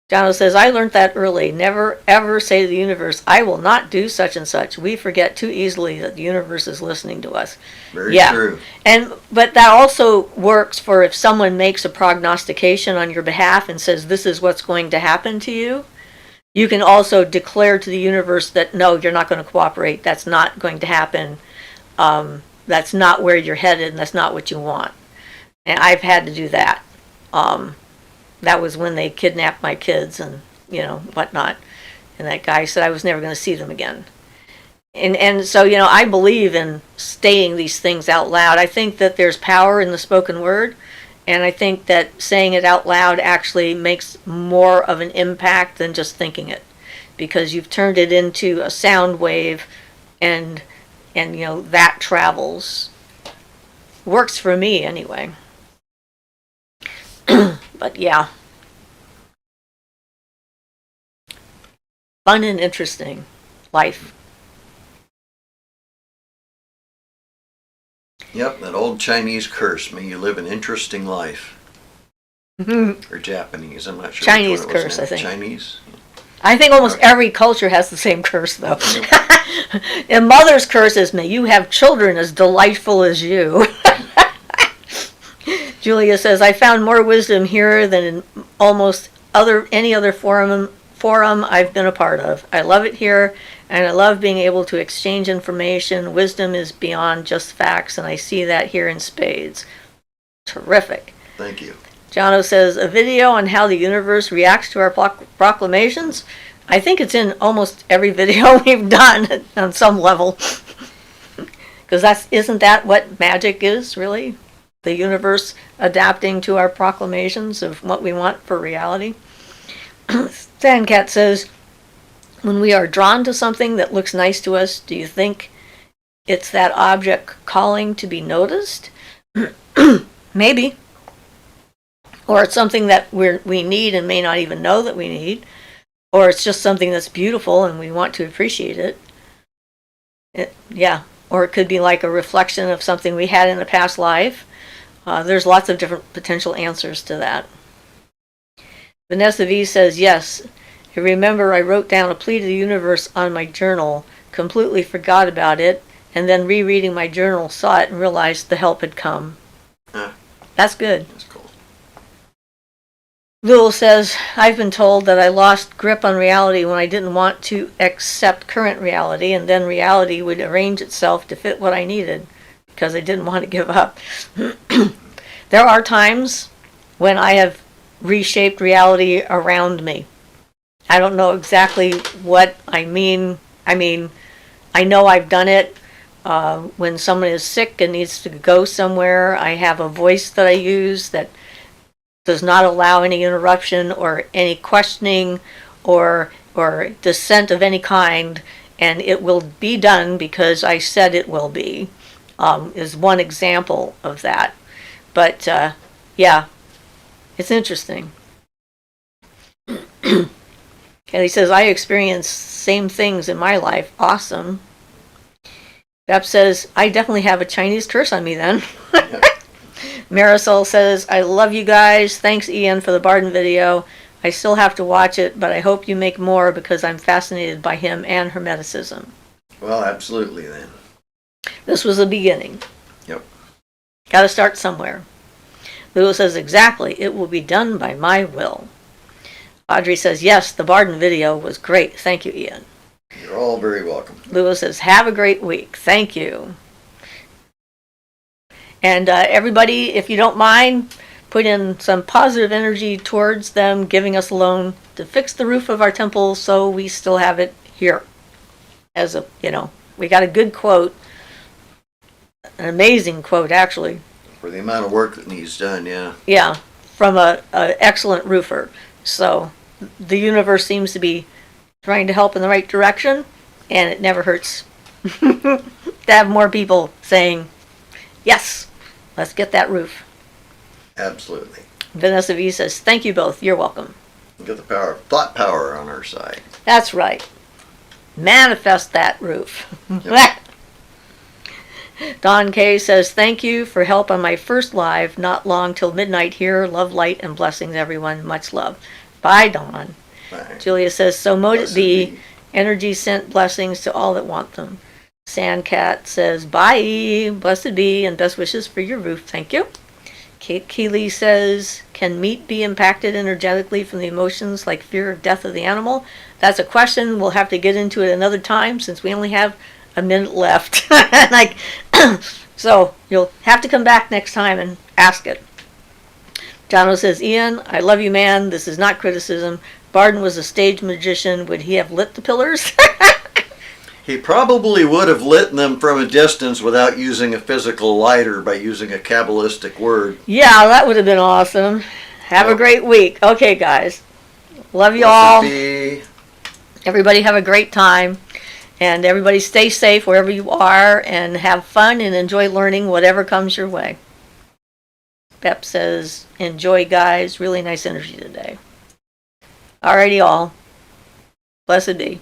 Jono says, I learned that early. Never ever say to the universe, I will not do such and such. We forget too easily that the universe is listening to us. Very true. But that also works for if someone makes a prognostication on your behalf and says, this is what's going to happen to you. You can also declare to the universe that, no, you're not going to cooperate. That's not going to happen. That's not where you're headed, and that's not what you want. And I've had to do that. That was when they kidnapped my kids and, whatnot. And that guy said I was never going to see them again. And so, I believe in stating these things out loud. I think that there's power in the spoken word. And I think that saying it out loud actually makes more of an impact than just thinking it. Because you've turned it into a sound wave and that travels. Works for me anyway. But yeah. fun and interesting life. Yep, that old Chinese curse, may you live an interesting life. Mhm. Or Japanese, I'm not sure. Chinese which one it was curse, now. I think. Chinese? I think almost every culture has the same curse, though. And Mother's curse is, may you have children as delightful as you. Julia says, I found more wisdom here than in almost any other forum I've been a part of. I love it here, and I love being able to exchange information. Wisdom is beyond just facts, and I see that here in spades. Terrific. Thank you. Jono says, a video on how the universe reacts to our proclamations. I think it's in almost every video we've done on some level. Because isn't that what magic is, really? The universe adapting to our proclamations of what we want for reality. Sandcat says, when we are drawn to something that looks nice to us, do you think it's that object calling to be noticed? Maybe. Or it's something that we need and may not even know that we need. Or it's just something that's beautiful and we want to appreciate it. Yeah. Or it could be like a reflection of something we had in a past life. There's lots of different potential answers to that. Vanessa V says, yes. I remember I wrote down a plea to the universe on my journal, completely forgot about it, and then rereading my journal saw it and realized the help had come. That's good. That's cool. Lul says, I've been told that I lost grip on reality when I didn't want to accept current reality, and then reality would arrange itself to fit what I needed, because I didn't want to give up. There are times when I have reshaped reality around me. I don't know exactly what I mean. I know I've done it. When someone is sick and needs to go somewhere, I have a voice that I use that does not allow any interruption or any questioning or dissent of any kind, and it will be done because I said it will be, is one example of that. But yeah, it's interesting. And he says, I experience same things in my life. Awesome. Bep says, I definitely have a Chinese curse on me then. Marisol says, I love you guys. Thanks, Ian, for the Barden video. I still have to watch it, but I hope you make more because I'm fascinated by him and Hermeticism. Well, absolutely then. This was the beginning. Yep. Got to start somewhere. Lewis says, exactly. It will be done by my will. Audrey says, yes, the Barden video was great. Thank you, Ian. You're all very welcome. Lewis says, have a great week. Thank you. And everybody, if you don't mind, put in some positive energy towards them giving us a loan to fix the roof of our temple so we still have it here. As a, we got a good quote, an amazing quote, actually. For the amount of work that needs done, yeah. Yeah, from a excellent roofer. So the universe seems to be trying to help in the right direction, and it never hurts to have more people saying, yes, let's get that roof. Absolutely. Vanessa V says, thank you both. You're welcome. We've got the power of thought power on our side. That's right. Manifest that roof. Yep. Don K says, thank you for help on my first live. Not long till midnight here. Love, light, and blessings, everyone. Much love. Bye, Dawn. Bye. Julia says, so mote it Blessed be. Energy sent blessings to all that want them. Sandcat says, bye. Blessed be, and best wishes for your roof. Thank you. Kate Keeley says, can meat be impacted energetically from the emotions like fear of death of the animal? That's a question. We'll have to get into it another time since we only have a minute left. So you'll have to come back next time and ask it. Jono says, Ian, I love you, man. This is not criticism. Barden was a stage magician. Would he have lit the pillars? He probably would have lit them from a distance without using a physical lighter by using a Kabbalistic word. Yeah, that would have been awesome. Have a great week. Okay, guys. Love you all. Everybody have a great time. And everybody stay safe wherever you are and have fun and enjoy learning whatever comes your way. Pep says, enjoy, guys. Really nice energy today. Alrighty, all. Blessed be.